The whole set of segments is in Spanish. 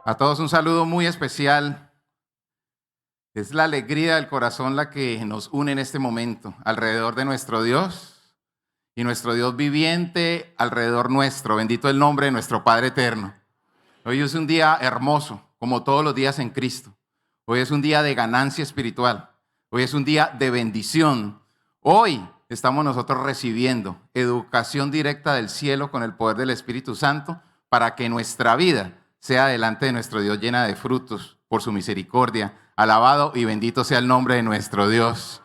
A todos un saludo muy especial. Es la alegría del corazón la que nos une en este momento alrededor de nuestro Dios y nuestro Dios viviente alrededor nuestro. Bendito el nombre de nuestro Padre eterno. Hoy es un día hermoso, como todos los días en Cristo. Hoy es un día de ganancia espiritual. Hoy es un día de bendición. Hoy estamos nosotros recibiendo educación directa del cielo con el poder del Espíritu Santo para que nuestra vida sea delante de nuestro Dios llena de frutos por su misericordia. Alabado y bendito sea el nombre de nuestro Dios.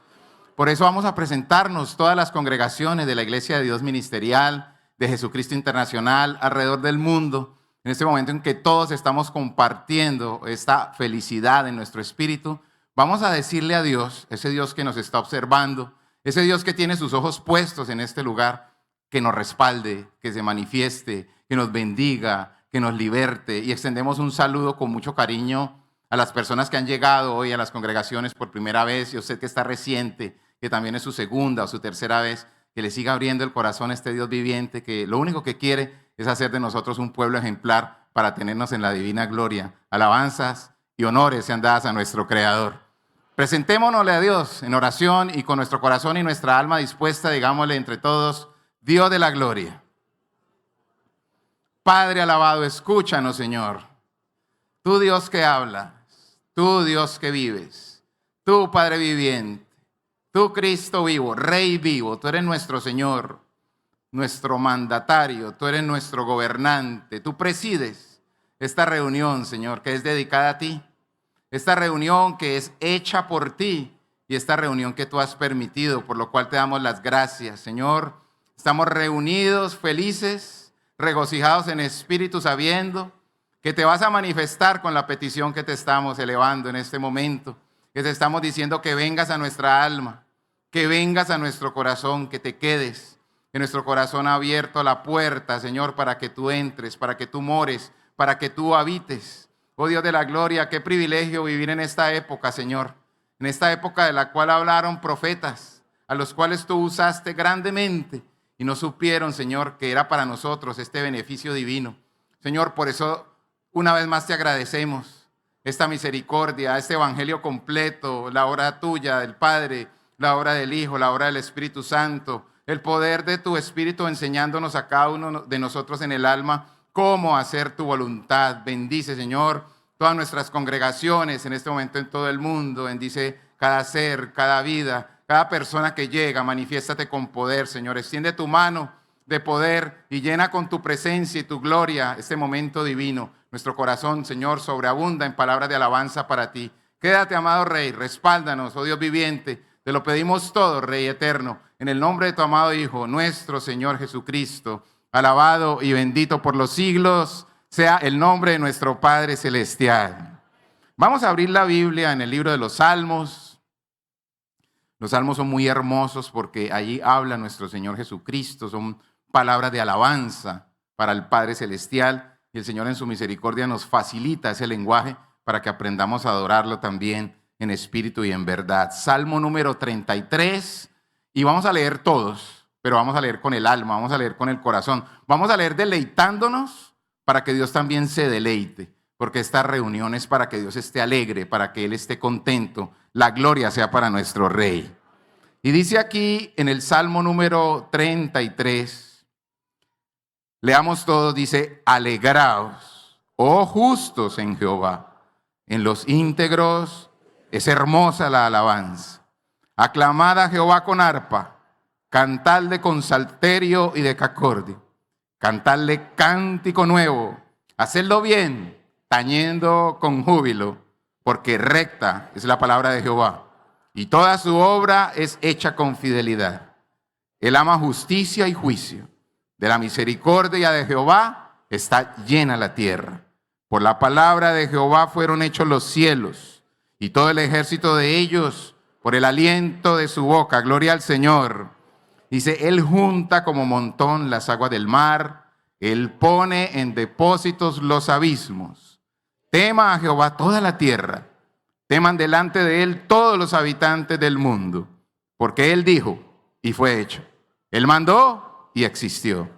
Por eso vamos a presentarnos todas las congregaciones de la Iglesia de Dios Ministerial, de Jesucristo Internacional, alrededor del mundo, en este momento en que todos estamos compartiendo esta felicidad en nuestro espíritu. Vamos a decirle a Dios, ese Dios que nos está observando, ese Dios que tiene sus ojos puestos en este lugar, que nos respalde, que se manifieste, que nos bendiga, que nos liberte, y extendemos un saludo con mucho cariño a las personas que han llegado hoy a las congregaciones por primera vez, y a usted que está reciente, que también es su segunda o su tercera vez, que le siga abriendo el corazón a este Dios viviente, que lo único que quiere es hacer de nosotros un pueblo ejemplar para tenernos en la divina gloria. Alabanzas y honores sean dadas a nuestro Creador. Presentémonosle a Dios en oración y con nuestro corazón y nuestra alma dispuesta, digámosle entre todos, Dios de la gloria. Padre alabado, escúchanos, Señor. Tú, Dios que hablas, tú, Dios que vives, tú, Padre viviente, tú, Cristo vivo, Rey vivo, tú eres nuestro Señor, nuestro mandatario, tú eres nuestro gobernante, tú presides esta reunión, Señor, que es dedicada a ti, esta reunión que es hecha por ti y esta reunión que tú has permitido, por lo cual te damos las gracias, Señor. Estamos reunidos, felices, regocijados en espíritu, sabiendo que te vas a manifestar con la petición que te estamos elevando en este momento, que te estamos diciendo que vengas a nuestra alma, que vengas a nuestro corazón, que te quedes, que nuestro corazón ha abierto la puerta, Señor, para que tú entres, para que tú mores, para que tú habites. Oh Dios de la gloria, qué privilegio vivir en esta época, Señor, en esta época de la cual hablaron profetas, a los cuales tú usaste grandemente, y no supieron, Señor, que era para nosotros este beneficio divino. Señor, por eso una vez más te agradecemos esta misericordia, este evangelio completo, la obra tuya del Padre, la obra del Hijo, la obra del Espíritu Santo, el poder de tu Espíritu enseñándonos a cada uno de nosotros en el alma cómo hacer tu voluntad. Bendice, Señor, todas nuestras congregaciones en este momento en todo el mundo. Bendice cada ser, cada vida, cada persona que llega. Manifiéstate con poder, Señor. Extiende tu mano de poder y llena con tu presencia y tu gloria este momento divino. Nuestro corazón, Señor, sobreabunda en palabras de alabanza para ti. Quédate, amado Rey, respáldanos, oh Dios viviente. Te lo pedimos todo, Rey eterno, en el nombre de tu amado Hijo, nuestro Señor Jesucristo. Alabado y bendito por los siglos sea el nombre de nuestro Padre celestial. Vamos a abrir la Biblia en el libro de los Salmos. Los salmos son muy hermosos porque allí habla nuestro Señor Jesucristo. Son palabras de alabanza para el Padre celestial. Y el Señor en su misericordia nos facilita ese lenguaje para que aprendamos a adorarlo también en espíritu y en verdad. Salmo número 33. Y vamos a leer todos, pero vamos a leer con el alma, vamos a leer con el corazón. Vamos a leer deleitándonos para que Dios también se deleite. Porque esta reunión es para que Dios esté alegre, para que Él esté contento. La gloria sea para nuestro Rey. Y dice aquí en el Salmo número 33, leamos todos, dice, alegraos, oh justos en Jehová, en los íntegros es hermosa la alabanza. Aclamad a Jehová con arpa, cantadle con salterio y decacordio, cantadle cántico nuevo, hacedlo bien, tañendo con júbilo, porque recta es la palabra de Jehová, y toda su obra es hecha con fidelidad. Él ama justicia y juicio. De la misericordia de Jehová está llena la tierra. Por la palabra de Jehová fueron hechos los cielos, y todo el ejército de ellos por el aliento de su boca. Gloria al Señor. Dice, Él junta como montón las aguas del mar, Él pone en depósitos los abismos. Tema a Jehová toda la tierra, teman delante de Él todos los habitantes del mundo, porque Él dijo y fue hecho. Él mandó y existió.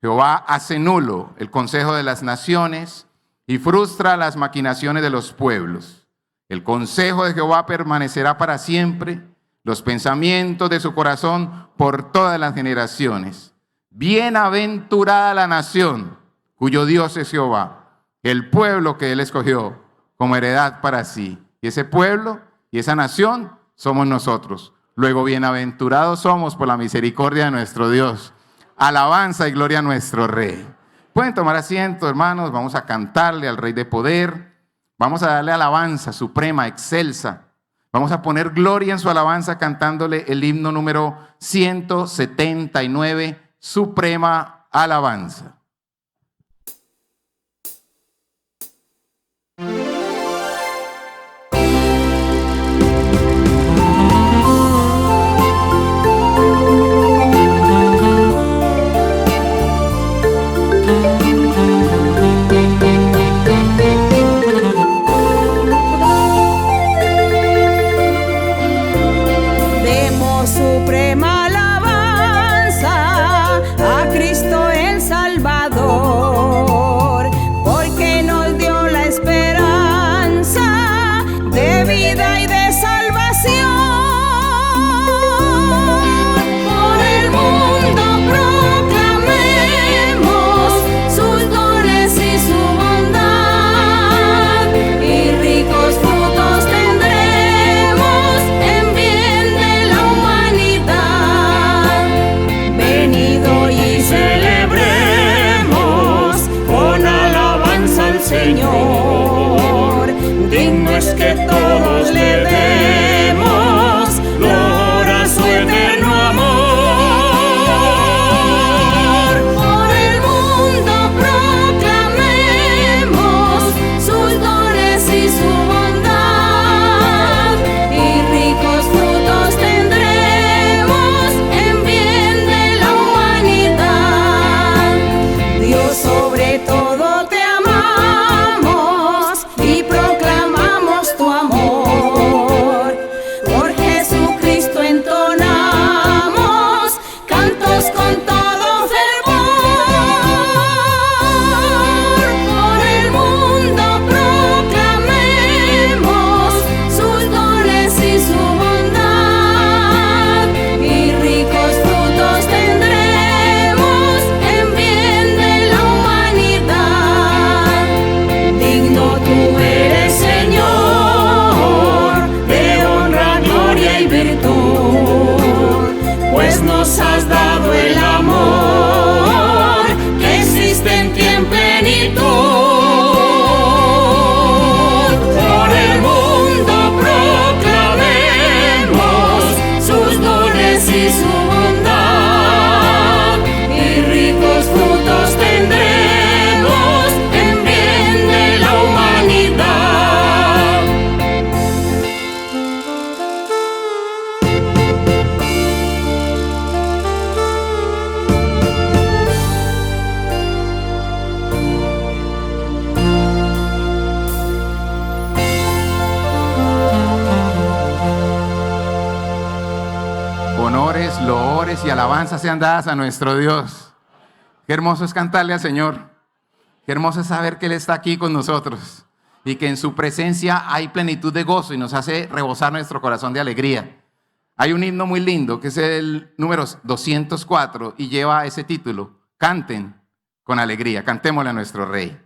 Jehová hace nulo el consejo de las naciones, y frustra las maquinaciones de los pueblos. El consejo de Jehová permanecerá para siempre, los pensamientos de su corazón por todas las generaciones. Bienaventurada la nación cuyo Dios es Jehová, el pueblo que él escogió como heredad para sí. Y ese pueblo y esa nación somos nosotros. Luego, bienaventurados somos por la misericordia de nuestro Dios. Alabanza y gloria a nuestro Rey. Pueden tomar asiento, hermanos. Vamos a cantarle al Rey de poder. Vamos a darle alabanza suprema, excelsa. Vamos a poner gloria en su alabanza cantándole el himno número 179, Suprema Alabanza. Suprema alabanza a Cristo el Salvador, porque nos dio la esperanza de vida y de salvación. Por el mundo proclamemos sus dones y su bondad, y ricos frutos tendremos en bien de la humanidad. Venido y celebremos con alabanza al Señor. Digno es que todos le demos gloria a su eterno amor. Por el mundo proclamemos sus dones y su bondad, y ricos frutos tendremos en bien de la humanidad. Dios, sobre todo te amamos y proclamamos tu amor. Por Jesucristo entonamos cantos con todo fervor. Por el mundo proclamemos sus dones y su bondad, y ricos frutos tendremos en bien de la humanidad. Digno tú eres, Señor, de honra, gloria y virtud, pues nos has dado el amor que existe en ti en plenitud. Por el mundo proclamemos sus dones y su bondad, y ricos frutos tendremos en bien de la humanidad. Honores, loores y alabanzas sean dadas a nuestro Dios. Qué hermoso es cantarle al Señor. Qué hermoso es saber que Él está aquí con nosotros y que en su presencia hay plenitud de gozo y nos hace rebosar nuestro corazón de alegría. Hay un himno muy lindo que es el número 204 y lleva ese título: Canten con alegría. Cantémosle a nuestro Rey.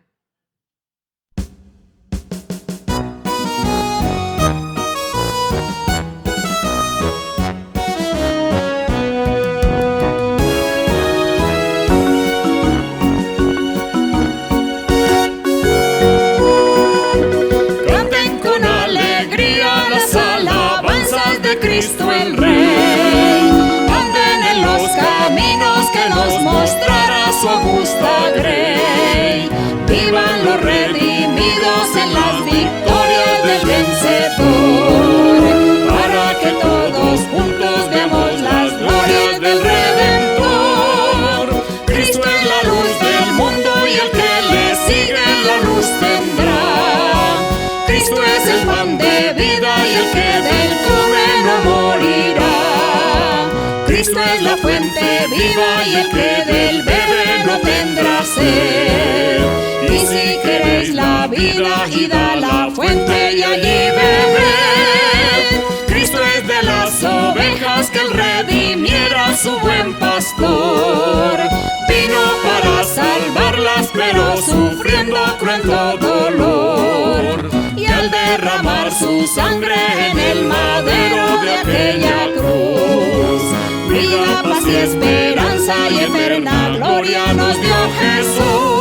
Canten con alegría las alabanzas de Cristo el Rey. Anden en los caminos que nos mostrará su augusta grey. Vivan los redimidos en las victorias del vencedor, para que todos juntos veamos las glorias del Redentor. Cristo es la luz del mundo y el que le sigue la luz tendrá. Cristo es el pan de vida y el que del come no morirá. Cristo es la fuente viva y el que del bebe no tendrá sed. Y Y si queréis la vida, id a la fuente y allí bebed. Cristo es de las ovejas que él redimiera, su buen pastor. Vino para salvarlas, pero sufriendo cruento dolor. Y al derramar su sangre en el madero de aquella cruz, vida, paz y esperanza y eterna gloria nos dio Jesús.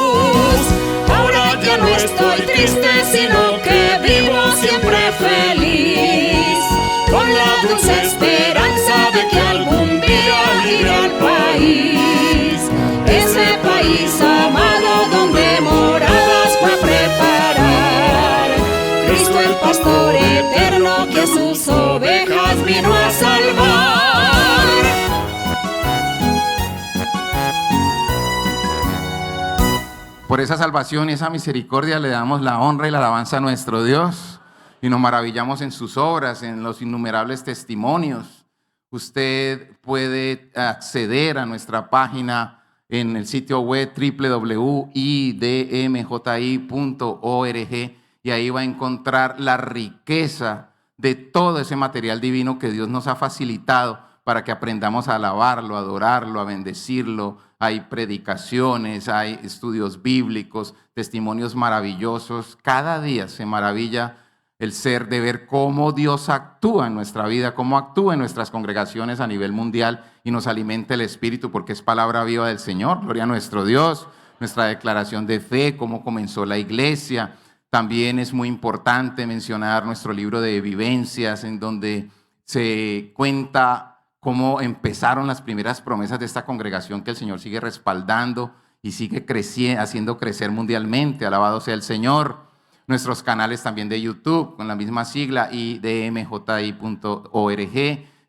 Ahora ya no estoy triste, sino que vivo siempre feliz, con la dulce esperanza de que algún día iré al país, ese país amado donde moradas fue a preparar Cristo el pastor eterno que a sus ovejas vino a salvar. Por esa salvación y esa misericordia le damos la honra y la alabanza a nuestro Dios y nos maravillamos en sus obras, en los innumerables testimonios. Usted puede acceder a nuestra página en el sitio web www.idmji.org y ahí va a encontrar la riqueza de todo ese material divino que Dios nos ha facilitado para que aprendamos a alabarlo, a adorarlo, a bendecirlo. Hay predicaciones, hay estudios bíblicos, testimonios maravillosos. Cada día se maravilla el ser de ver cómo Dios actúa en nuestra vida, cómo actúa en nuestras congregaciones a nivel mundial y nos alimenta el Espíritu porque es palabra viva del Señor. Gloria a nuestro Dios, nuestra declaración de fe, cómo comenzó la iglesia. También es muy importante mencionar nuestro libro de vivencias en donde se cuenta cómo empezaron las primeras promesas de esta congregación que el Señor sigue respaldando y sigue haciendo crecer mundialmente. Alabado sea el Señor. Nuestros canales también de YouTube con la misma sigla idmji.org,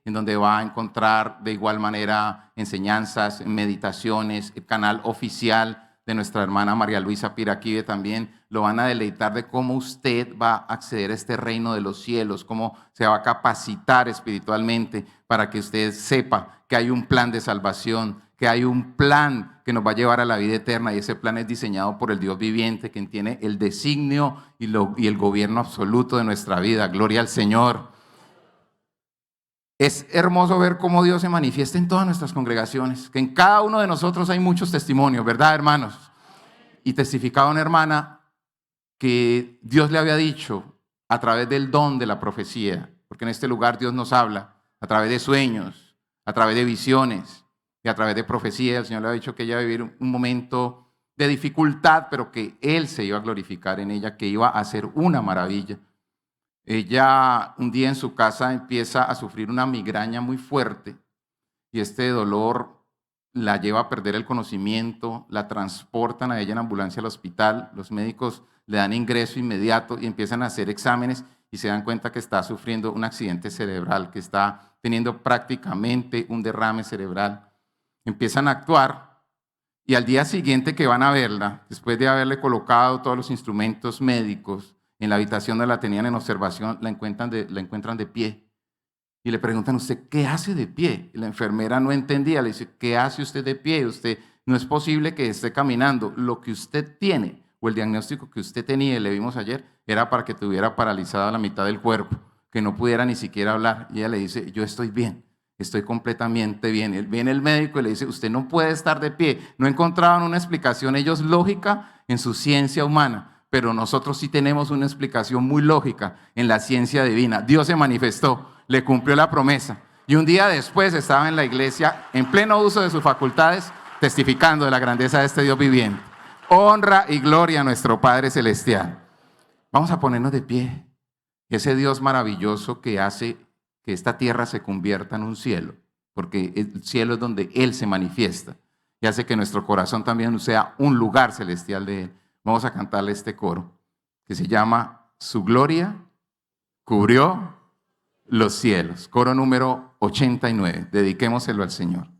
en donde va a encontrar de igual manera enseñanzas, meditaciones, el canal oficial de nuestra hermana María Luisa Piraquive también lo van a deleitar de cómo usted va a acceder a este reino de los cielos, cómo se va a capacitar espiritualmente para que usted sepa que hay un plan de salvación, que hay un plan que nos va a llevar a la vida eterna y ese plan es diseñado por el Dios viviente, quien tiene el designio y el gobierno absoluto de nuestra vida. Gloria al Señor. Es hermoso ver cómo Dios se manifiesta en todas nuestras congregaciones, que en cada uno de nosotros hay muchos testimonios, ¿verdad, hermanos? Y testificaba una hermana que Dios le había dicho a través del don de la profecía, porque en este lugar Dios nos habla a través de sueños, a través de visiones y a través de profecía. El Señor le había dicho que ella iba a vivir un momento de dificultad, pero que Él se iba a glorificar en ella, que iba a hacer una maravilla. Ella un día en su casa empieza a sufrir una migraña muy fuerte y este dolor la lleva a perder el conocimiento, la transportan a ella en ambulancia al hospital, los médicos le dan ingreso inmediato y empiezan a hacer exámenes y se dan cuenta que está sufriendo un accidente cerebral, que está teniendo prácticamente un derrame cerebral. Empiezan a actuar y al día siguiente que van a verla, después de haberle colocado todos los instrumentos médicos, en la habitación donde la tenían en observación, la encuentran de pie. Y le preguntan, ¿usted qué hace de pie? Y la enfermera no entendía, le dice, ¿qué hace usted de pie? Usted no es posible que esté caminando. Lo que usted tiene, o el diagnóstico que usted tenía, y le vimos ayer, era para que tuviera paralizada la mitad del cuerpo, que no pudiera ni siquiera hablar. Y ella le dice, yo estoy bien, estoy completamente bien. Viene el médico y le dice, usted no puede estar de pie. No encontraban una explicación ellos lógica en su ciencia humana, pero nosotros sí tenemos una explicación muy lógica en la ciencia divina. Dios se manifestó, le cumplió la promesa. Y un día después estaba en la iglesia, en pleno uso de sus facultades, testificando de la grandeza de este Dios viviente. Honra y gloria a nuestro Padre Celestial. Vamos a ponernos de pie. Ese Dios maravilloso que hace que esta tierra se convierta en un cielo, porque el cielo es donde Él se manifiesta y hace que nuestro corazón también sea un lugar celestial de Él. Vamos a cantarle este coro que se llama Su gloria cubrió los cielos. Coro número 89. Dediquémoselo al Señor.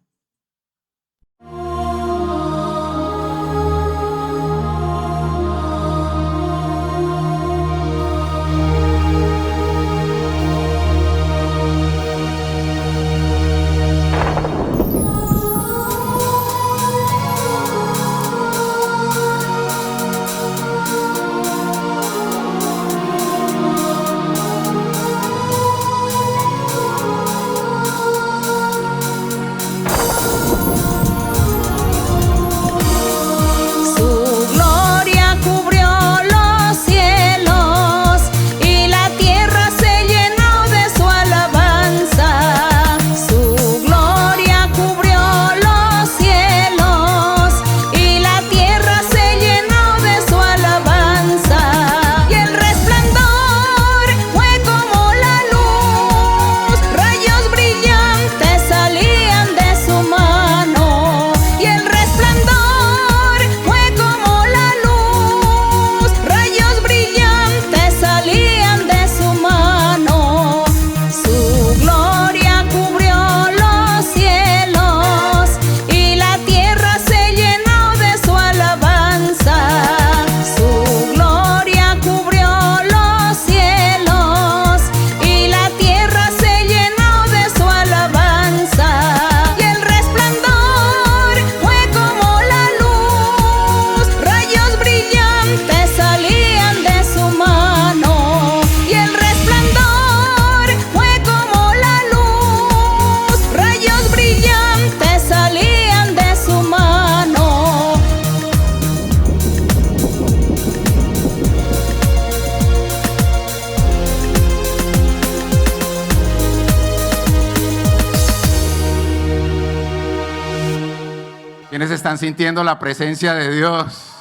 ¿Quiénes están sintiendo la presencia de Dios?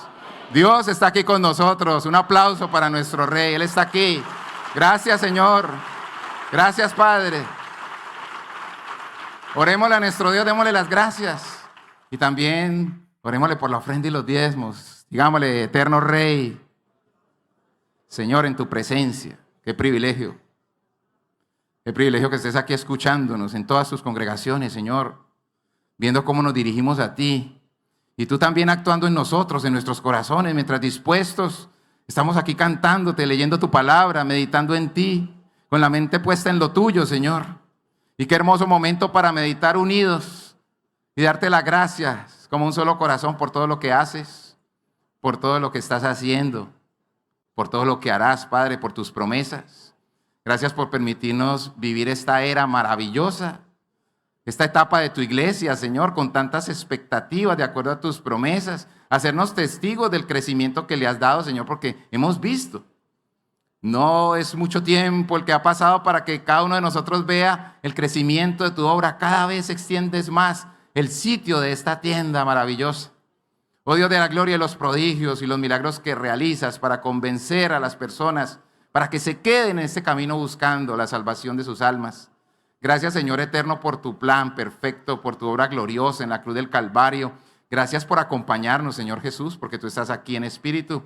Dios está aquí con nosotros. Un aplauso para nuestro Rey. Él está aquí. Gracias, Señor. Gracias, Padre. Orémosle a nuestro Dios, démosle las gracias. Y también orémosle por la ofrenda y los diezmos. Digámosle, eterno Rey, Señor, en tu presencia. Qué privilegio. Qué privilegio que estés aquí escuchándonos en todas tus congregaciones, Señor. Viendo cómo nos dirigimos a ti. Y tú también actuando en nosotros, en nuestros corazones, mientras dispuestos estamos aquí cantándote, leyendo tu palabra, meditando en ti, con la mente puesta en lo tuyo, Señor. Y qué hermoso momento para meditar unidos y darte las gracias como un solo corazón por todo lo que haces, por todo lo que estás haciendo, por todo lo que harás, Padre, por tus promesas. Gracias por permitirnos vivir esta era maravillosa, esta etapa de tu iglesia, Señor, con tantas expectativas de acuerdo a tus promesas, hacernos testigos del crecimiento que le has dado, Señor, porque hemos visto. No es mucho tiempo el que ha pasado para que cada uno de nosotros vea el crecimiento de tu obra. Cada vez extiendes más el sitio de esta tienda maravillosa. Oh Dios de la gloria, los prodigios y los milagros que realizas para convencer a las personas, para que se queden en este camino buscando la salvación de sus almas. Gracias, Señor eterno, por tu plan perfecto, por tu obra gloriosa en la cruz del Calvario. Gracias por acompañarnos, Señor Jesús, porque tú estás aquí en espíritu.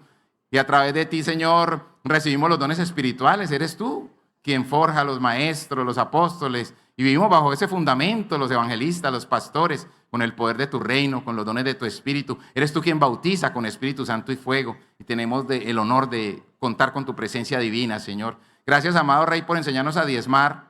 Y a través de ti, Señor, recibimos los dones espirituales. Eres tú quien forja a los maestros, los apóstoles. Y vivimos bajo ese fundamento, los evangelistas, los pastores, con el poder de tu reino, con los dones de tu espíritu. Eres tú quien bautiza con Espíritu Santo y fuego. Y tenemos el honor de contar con tu presencia divina, Señor. Gracias, amado Rey, por enseñarnos a diezmar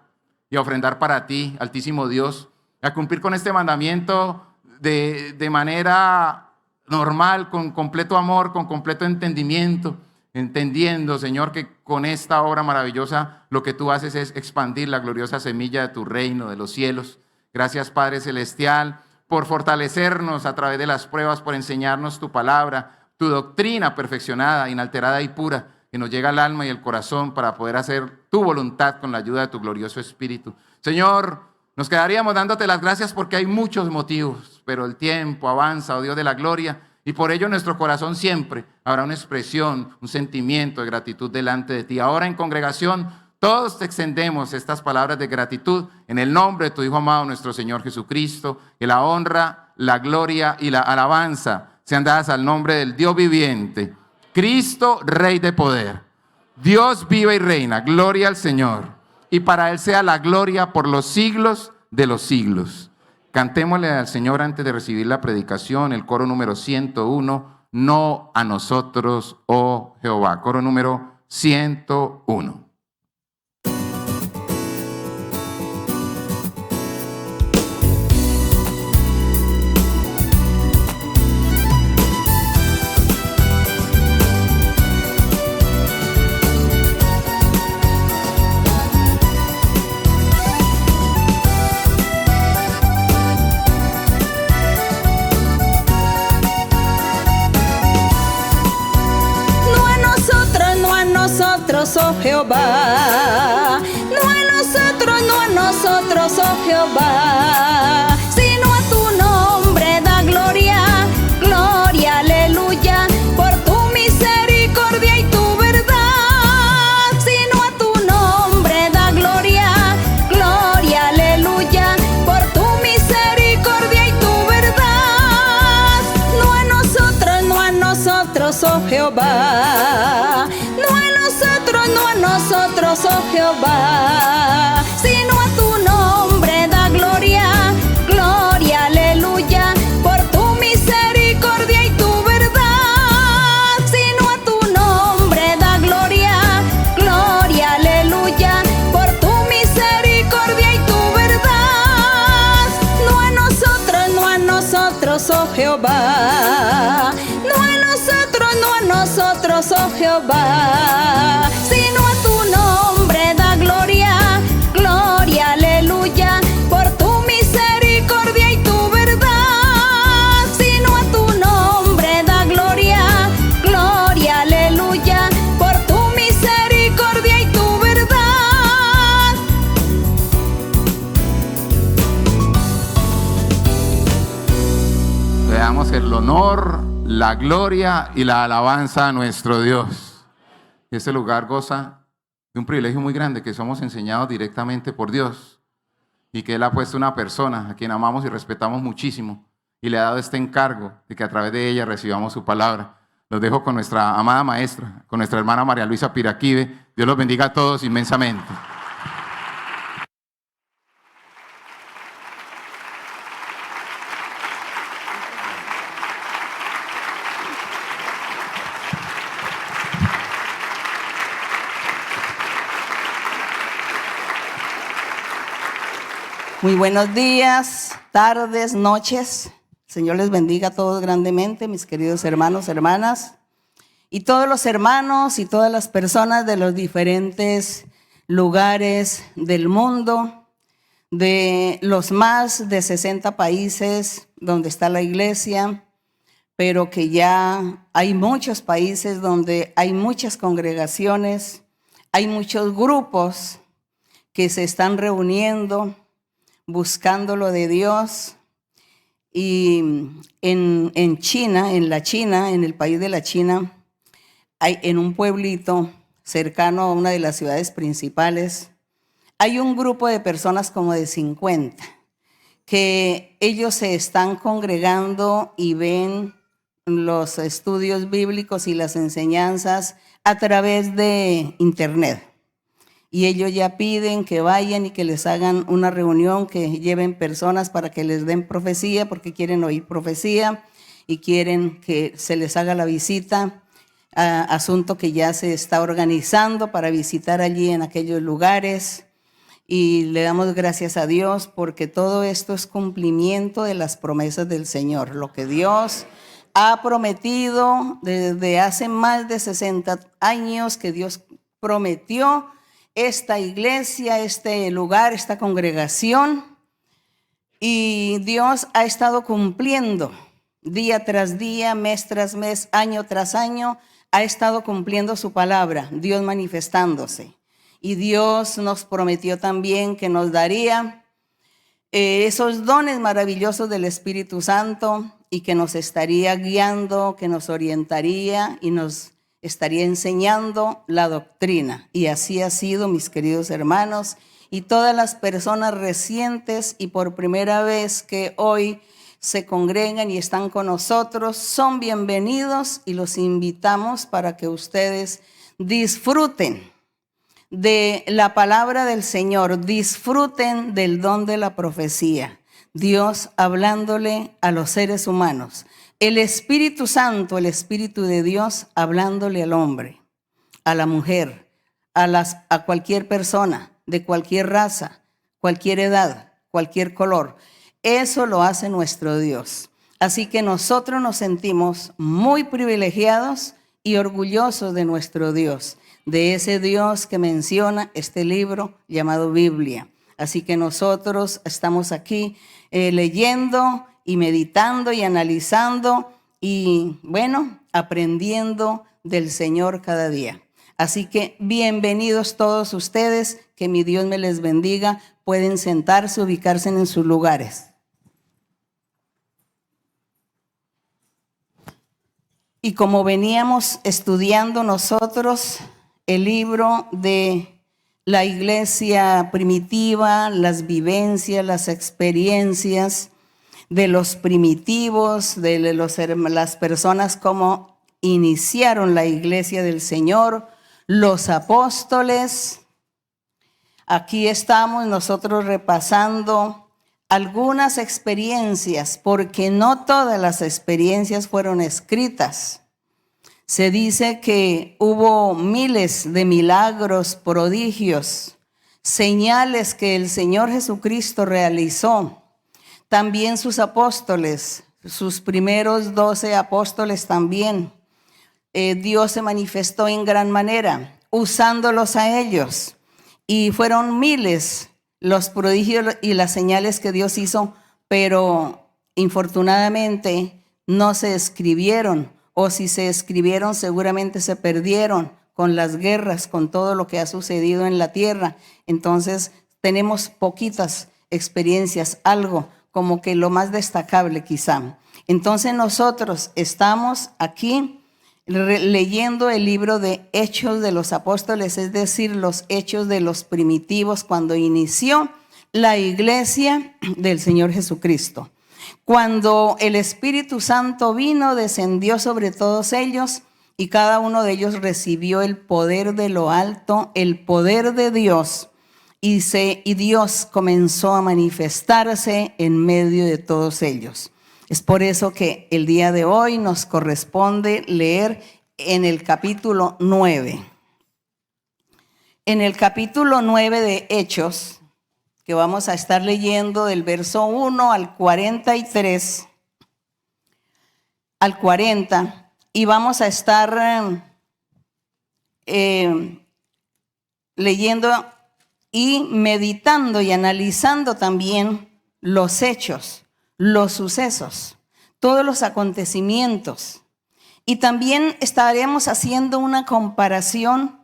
y a ofrendar para ti, Altísimo Dios, a cumplir con este mandamiento de manera normal, con completo amor, con completo entendimiento, entendiendo, Señor, que con esta obra maravillosa lo que tú haces es expandir la gloriosa semilla de tu reino, de los cielos. Gracias, Padre Celestial, por fortalecernos a través de las pruebas, por enseñarnos tu palabra, tu doctrina perfeccionada, inalterada y pura, que nos llega al alma y el corazón para poder hacer tu voluntad con la ayuda de tu glorioso Espíritu. Señor, nos quedaríamos dándote las gracias porque hay muchos motivos, pero el tiempo avanza, oh Dios de la gloria, y por ello en nuestro corazón siempre habrá una expresión, un sentimiento de gratitud delante de ti. Ahora en congregación todos te extendemos estas palabras de gratitud en el nombre de tu Hijo amado, nuestro Señor Jesucristo, que la honra, la gloria y la alabanza sean dadas al nombre del Dios viviente, Cristo, Rey de poder. Dios vive y reina, gloria al Señor, y para Él sea la gloria por los siglos de los siglos. Cantémosle al Señor antes de recibir la predicación, el coro número 101, no a nosotros, oh Jehová. Coro número 101. Oh Jehová, no a nosotros, oh Jehová, sino a tu nombre da gloria, gloria, aleluya, por tu misericordia y tu verdad, sino a tu nombre da gloria, gloria, aleluya, por tu misericordia y tu verdad, no a nosotros, oh Jehová, nosotros, oh Jehová, sino a tu nombre da gloria, gloria, aleluya, por tu misericordia y tu verdad, sino a tu nombre da gloria, gloria, aleluya, por tu misericordia y tu verdad, no a nosotros, oh Jehová, no a nosotros, oh Jehová, sino a tu nombre da gloria, gloria, aleluya, por tu misericordia y tu verdad, sino a tu nombre da gloria, gloria, aleluya, por tu misericordia y tu verdad. Le damos damos el honor, la gloria y la alabanza a nuestro Dios. Y este lugar goza de un privilegio muy grande, que somos enseñados directamente por Dios y que Él ha puesto una persona a quien amamos y respetamos muchísimo y le ha dado este encargo de que a través de ella recibamos su palabra. Los dejo con nuestra amada maestra, con nuestra hermana María Luisa Piraquive. Dios los bendiga a todos inmensamente. Muy buenos días, tardes, noches. El Señor les bendiga a todos grandemente, mis queridos hermanos, hermanas, y todos los hermanos y todas las personas de los diferentes lugares del mundo, de los más de 60 países donde está la iglesia, pero que ya hay muchos países donde hay muchas congregaciones, hay muchos grupos que se están reuniendo, buscando lo de Dios. Y en China, en el país de la China, en un pueblito cercano a una de las ciudades principales, hay un grupo de personas como de 50, que ellos se están congregando y ven los estudios bíblicos y las enseñanzas a través de internet. Y ellos ya piden que vayan y que les hagan una reunión, que lleven personas para que les den profecía, porque quieren oír profecía y quieren que se les haga la visita, asunto que ya se está organizando para visitar allí en aquellos lugares. Y le damos gracias a Dios porque todo esto es cumplimiento de las promesas del Señor. Lo que Dios ha prometido desde hace más de 60 años, que Dios prometió esta iglesia, este lugar, esta congregación, y Dios ha estado cumpliendo día tras día, mes tras mes, año tras año, ha estado cumpliendo su palabra, Dios manifestándose. Y Dios nos prometió también que nos daría esos dones maravillosos del Espíritu Santo y que nos estaría guiando, que nos orientaría y nos estaría enseñando la doctrina. Y así ha sido, mis queridos hermanos, y todas las personas recientes y por primera vez que hoy se congregan y están con nosotros, son bienvenidos y los invitamos para que ustedes disfruten de la palabra del Señor, disfruten del don de la profecía, Dios hablándole a los seres humanos. El Espíritu Santo, el Espíritu de Dios, hablándole al hombre, a la mujer, a cualquier persona, de cualquier raza, cualquier edad, cualquier color. Eso lo hace nuestro Dios. Así que nosotros nos sentimos muy privilegiados y orgullosos de nuestro Dios, de ese Dios que menciona este libro llamado Biblia. Así que nosotros estamos aquí leyendo y meditando y analizando y, bueno, aprendiendo del Señor cada día. Así que bienvenidos todos ustedes, que mi Dios me les bendiga. Pueden sentarse, ubicarse en sus lugares. Y como veníamos estudiando nosotros el libro de la iglesia primitiva, las vivencias, las experiencias de los primitivos, de las personas como iniciaron la iglesia del Señor, los apóstoles. Aquí estamos nosotros repasando algunas experiencias, porque no todas las experiencias fueron escritas. Se dice que hubo miles de milagros, prodigios, señales que el Señor Jesucristo realizó. También sus apóstoles, sus primeros 12 apóstoles también. Dios se manifestó en gran manera, usándolos a ellos. Y fueron miles los prodigios y las señales que Dios hizo, pero infortunadamente no se escribieron, o si se escribieron seguramente se perdieron con las guerras, con todo lo que ha sucedido en la tierra. Entonces tenemos poquitas experiencias, algo como que lo más destacable quizá. Entonces nosotros estamos aquí leyendo el libro de Hechos de los Apóstoles, es decir, los hechos de los primitivos cuando inició la iglesia del Señor Jesucristo. Cuando el Espíritu Santo vino, descendió sobre todos ellos y cada uno de ellos recibió el poder de lo alto, el poder de Dios, y Dios comenzó a manifestarse en medio de todos ellos. Es por eso que el día de hoy nos corresponde leer en el capítulo 9. En el capítulo 9 de Hechos, que vamos a estar leyendo del verso 1 al 43, al 40, y vamos a estar leyendo y meditando y analizando también los hechos, los sucesos, todos los acontecimientos. Y también estaremos haciendo una comparación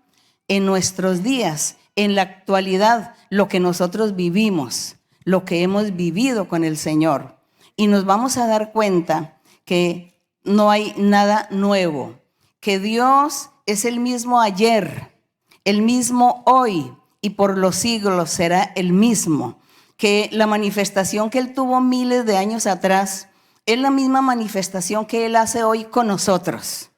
en nuestros días, en la actualidad, lo que nosotros vivimos, lo que hemos vivido con el Señor. Y nos vamos a dar cuenta que no hay nada nuevo, que Dios es el mismo ayer, el mismo hoy y por los siglos será el mismo. Que la manifestación que Él tuvo miles de años atrás es la misma manifestación que Él hace hoy con nosotros.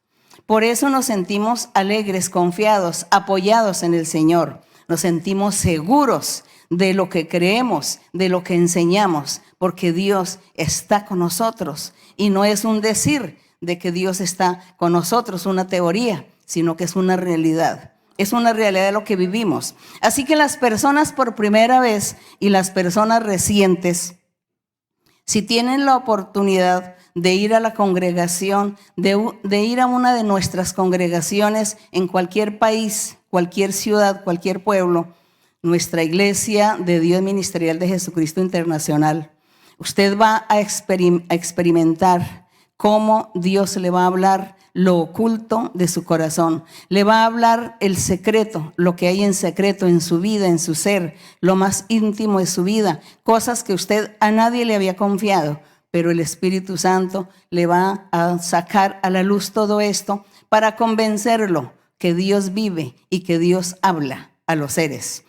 Por eso nos sentimos alegres, confiados, apoyados en el Señor. Nos sentimos seguros de lo que creemos, de lo que enseñamos, porque Dios está con nosotros. Y no es un decir de que Dios está con nosotros, una teoría, sino que es una realidad. Es una realidad de lo que vivimos. Así que las personas por primera vez y las personas recientes, si tienen la oportunidad de ir a la congregación, de ir a una de nuestras congregaciones en cualquier país, cualquier ciudad, cualquier pueblo, nuestra Iglesia de Dios Ministerial de Jesucristo Internacional, usted va a experimentar cómo Dios le va a hablar lo oculto de su corazón. Le va a hablar el secreto, lo que hay en secreto en su vida, en su ser, lo más íntimo de su vida, cosas que usted a nadie le había confiado, pero el Espíritu Santo le va a sacar a la luz todo esto para convencerlo que Dios vive y que Dios habla a los seres.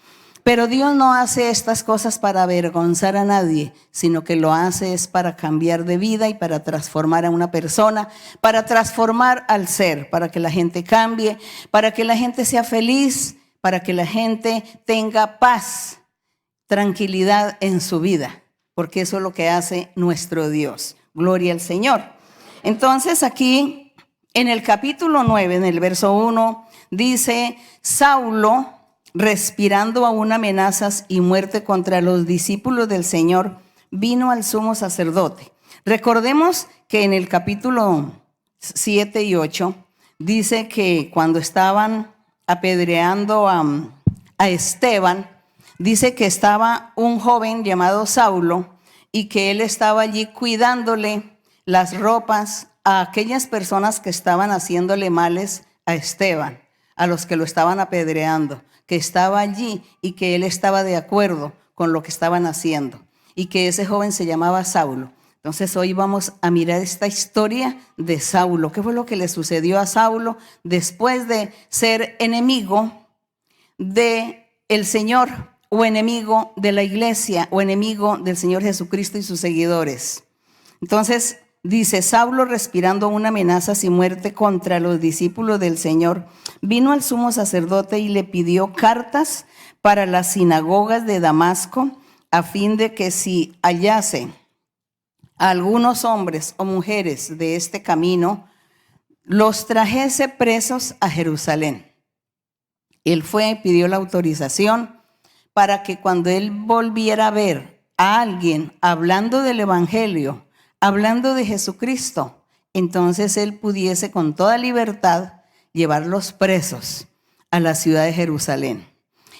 Pero Dios no hace estas cosas para avergonzar a nadie, sino que lo hace es para cambiar de vida y para transformar a una persona, para transformar al ser, para que la gente cambie, para que la gente sea feliz, para que la gente tenga paz, tranquilidad en su vida, porque eso es lo que hace nuestro Dios. Gloria al Señor. Entonces aquí en el capítulo 9, en el verso 1, dice: Saulo, respirando aún amenazas y muerte contra los discípulos del Señor, vino al sumo sacerdote. Recordemos que en el capítulo 7 y 8 dice que cuando estaban apedreando a Esteban, dice que estaba un joven llamado Saulo y que él estaba allí cuidándole las ropas a aquellas personas que estaban haciéndole males a Esteban, a los que lo estaban apedreando, que estaba allí y que él estaba de acuerdo con lo que estaban haciendo y que ese joven se llamaba Saulo. Entonces hoy vamos a mirar esta historia de Saulo. ¿Qué fue lo que le sucedió a Saulo después de ser enemigo del Señor o enemigo de la iglesia o enemigo del Señor Jesucristo y sus seguidores? Entonces dice: Saulo, respirando una amenaza y muerte contra los discípulos del Señor, vino al sumo sacerdote y le pidió cartas para las sinagogas de Damasco, a fin de que si hallase a algunos hombres o mujeres de este camino, los trajese presos a Jerusalén. Él fue, pidió la autorización para que cuando él volviera a ver a alguien hablando del evangelio, hablando de Jesucristo, entonces él pudiese con toda libertad llevarlos presos a la ciudad de Jerusalén.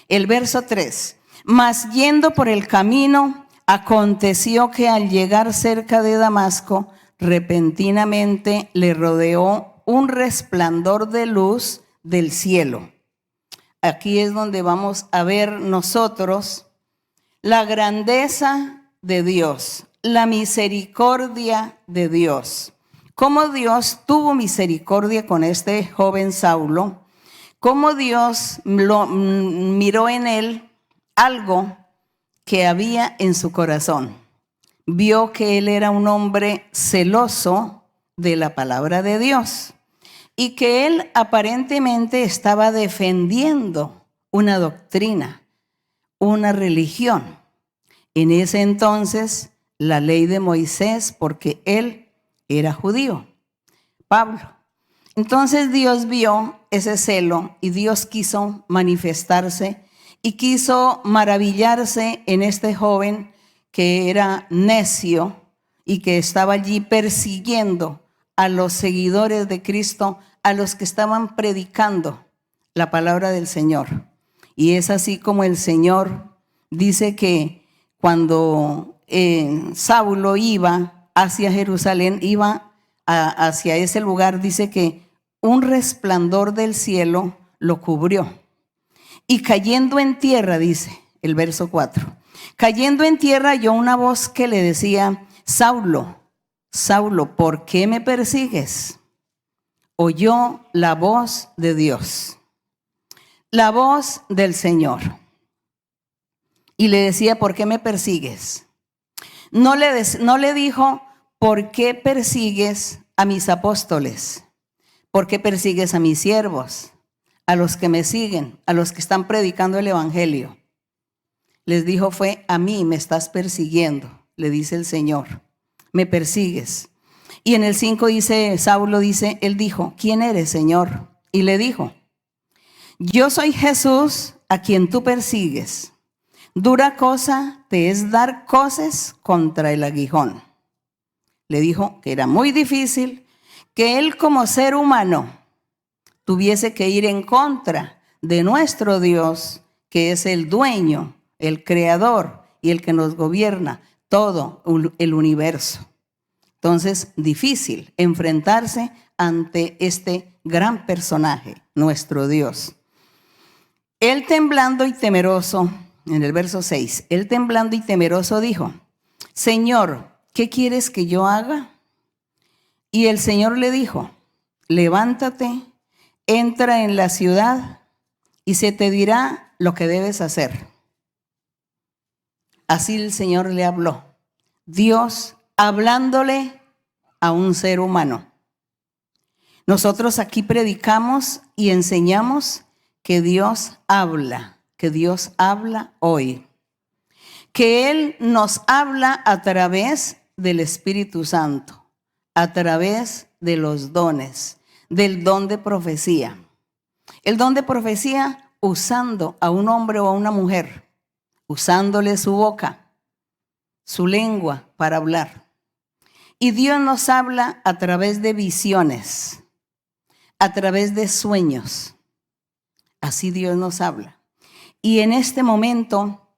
El verso 3: Mas yendo por el camino, aconteció que al llegar cerca de Damasco, repentinamente le rodeó un resplandor de luz del cielo. Aquí es donde vamos a ver nosotros la grandeza de Dios, la misericordia de Dios. Cómo Dios tuvo misericordia con este joven Saulo. Cómo Dios miró en él algo que había en su corazón. Vio que él era un hombre celoso de la palabra de Dios y que él aparentemente estaba defendiendo una doctrina, una religión. En ese entonces, la ley de Moisés, porque él era judío, Pablo. Entonces Dios vio ese celo y Dios quiso manifestarse y quiso maravillarse en este joven que era necio y que estaba allí persiguiendo a los seguidores de Cristo, a los que estaban predicando la palabra del Señor. Y es así como el Señor dice que cuando Saulo iba hacia Jerusalén, iba hacia ese lugar, dice que un resplandor del cielo lo cubrió. Y cayendo en tierra, dice el verso 4, cayendo en tierra oyó una voz que le decía: Saulo, Saulo, ¿por qué me persigues? Oyó la voz de Dios, la voz del Señor. Y le decía: ¿por qué me persigues? No le dijo: ¿por qué persigues a mis apóstoles? ¿Por qué persigues a mis siervos? A los que me siguen, a los que están predicando el evangelio. Les dijo: fue a mí me estás persiguiendo, le dice el Señor. Me persigues. Y en el 5 dice, Saulo dice, él dijo: ¿quién eres, Señor? Y le dijo: yo soy Jesús a quien tú persigues. Dura cosa te es dar coces contra el aguijón. Le dijo que era muy difícil que él como ser humano tuviese que ir en contra de nuestro Dios, que es el dueño, el creador y el que nos gobierna todo el universo. Entonces, difícil enfrentarse ante este gran personaje, nuestro Dios. Él temblando y temeroso, en el verso 6, él temblando y temeroso dijo: Señor, ¿qué quieres que yo haga? Y el Señor le dijo: levántate, entra en la ciudad y se te dirá lo que debes hacer. Así el Señor le habló. Dios hablándole a un ser humano. Nosotros aquí predicamos y enseñamos que Dios habla hoy. Que Él nos habla a través del Espíritu Santo, a través de los dones, del don de profecía. El don de profecía usando a un hombre o a una mujer, usándole su boca, su lengua para hablar. Y Dios nos habla a través de visiones, a través de sueños. Así Dios nos habla. Y en este momento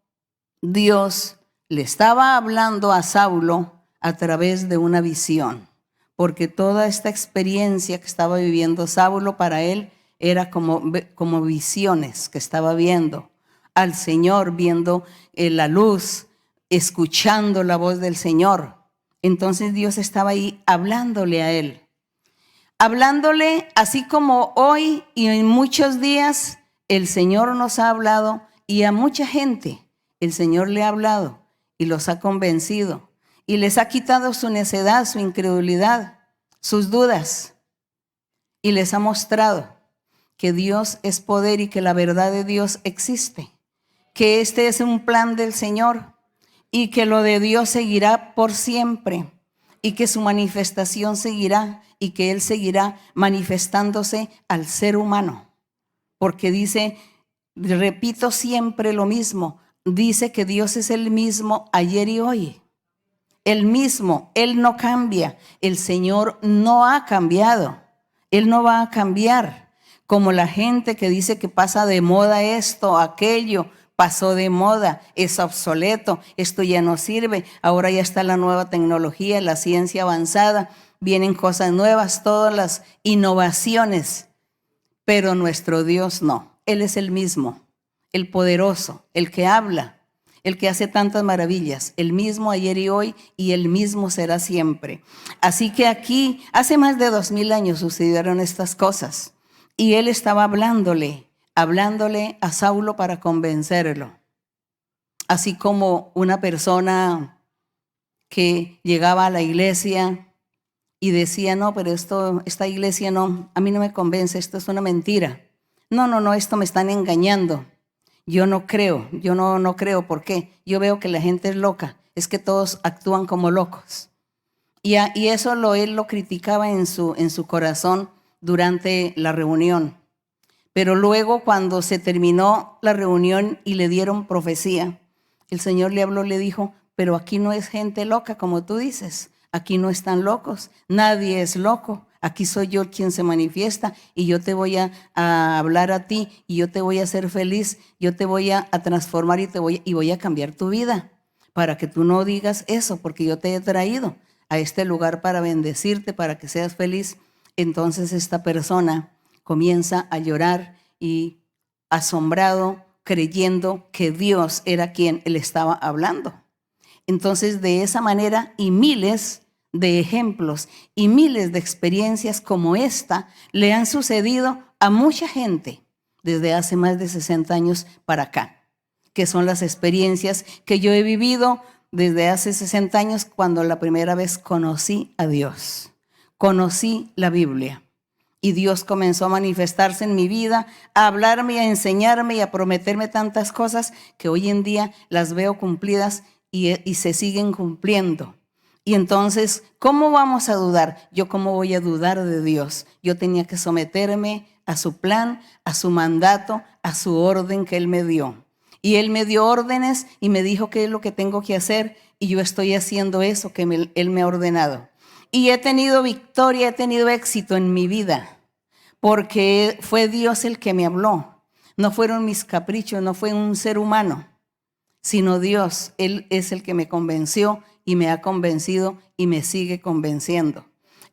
Dios le estaba hablando a Saulo a través de una visión, porque toda esta experiencia que estaba viviendo Saulo para él era como visiones que estaba viendo al Señor, viendo la luz, escuchando la voz del Señor. Entonces Dios estaba ahí hablándole a él. Hablándole así como hoy y en muchos días el Señor nos ha hablado, y a mucha gente el Señor le ha hablado y los ha convencido y les ha quitado su necedad, su incredulidad, sus dudas, y les ha mostrado que Dios es poder y que la verdad de Dios existe, que este es un plan del Señor y que lo de Dios seguirá por siempre y que su manifestación seguirá y que Él seguirá manifestándose al ser humano. Porque dice, repito siempre lo mismo, dice que Dios es el mismo ayer y hoy. El mismo, Él no cambia, el Señor no ha cambiado, Él no va a cambiar. Como la gente que dice que pasa de moda esto, aquello, pasó de moda, es obsoleto, esto ya no sirve, ahora ya está la nueva tecnología, la ciencia avanzada, vienen cosas nuevas, todas las innovaciones, pero nuestro Dios no, Él es el mismo, el poderoso, el que habla, el que hace tantas maravillas, el mismo ayer y hoy, y el mismo será siempre. Así que aquí, hace más de 2000 años sucedieron estas cosas, y él estaba hablándole a Saulo para convencerlo. Así como una persona que llegaba a la iglesia y decía, no, pero esta iglesia no, a mí no me convence, esto es una mentira. No, esto me están engañando. Yo no creo, no creo. ¿Por qué? Yo veo que la gente es loca, es que todos actúan como locos. Y eso él lo criticaba en su corazón durante la reunión. Pero luego, cuando se terminó la reunión y le dieron profecía, el Señor le habló, le dijo, pero aquí no es gente loca como tú dices, aquí no están locos, nadie es loco. Aquí soy yo quien se manifiesta y yo te voy a hablar a ti y yo te voy a hacer feliz, yo te voy a transformar y voy a cambiar tu vida para que tú no digas eso, porque yo te he traído a este lugar para bendecirte, para que seas feliz. Entonces esta persona comienza a llorar y asombrado, creyendo que Dios era quien le estaba hablando. Entonces de esa manera y miles de ejemplos y miles de experiencias como esta le han sucedido a mucha gente desde hace más de 60 años para acá, que son las experiencias que yo he vivido desde hace 60 años cuando la primera vez conocí a Dios, conocí la Biblia y Dios comenzó a manifestarse en mi vida, a hablarme, a enseñarme y a prometerme tantas cosas que hoy en día las veo cumplidas y se siguen cumpliendo. Y entonces, ¿cómo vamos a dudar? Yo, ¿cómo voy a dudar de Dios? Yo tenía que someterme a su plan, a su mandato, a su orden que Él me dio. Y Él me dio órdenes y me dijo qué es lo que tengo que hacer y yo estoy haciendo eso que Él me ha ordenado. Y he tenido victoria, he tenido éxito en mi vida porque fue Dios el que me habló. No fueron mis caprichos, no fue un ser humano, sino Dios. Él es el que me convenció y me ha convencido y me sigue convenciendo.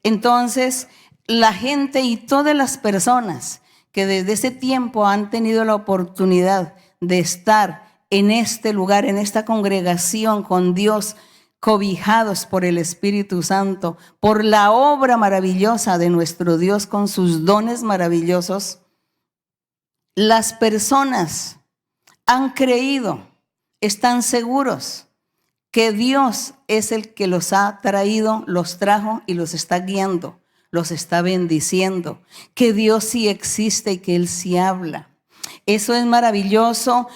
Entonces, la gente y todas las personas que desde ese tiempo han tenido la oportunidad de estar en este lugar, en esta congregación con Dios, cobijados por el Espíritu Santo, por la obra maravillosa de nuestro Dios con sus dones maravillosos, las personas han creído, están seguros que Dios es el que los ha traído, los trajo y los está guiando, los está bendiciendo, que Dios sí existe y que Él sí habla. Eso es maravilloso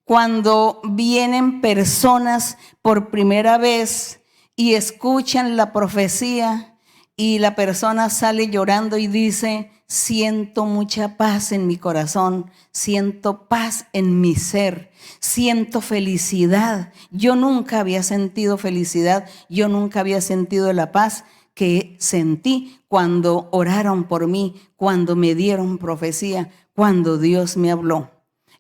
cuando vienen personas por primera vez y escuchan la profecía y la persona sale llorando y dice, siento mucha paz en mi corazón, siento paz en mi ser, siento felicidad. Yo nunca había sentido felicidad, yo nunca había sentido la paz que sentí cuando oraron por mí, cuando me dieron profecía, cuando Dios me habló.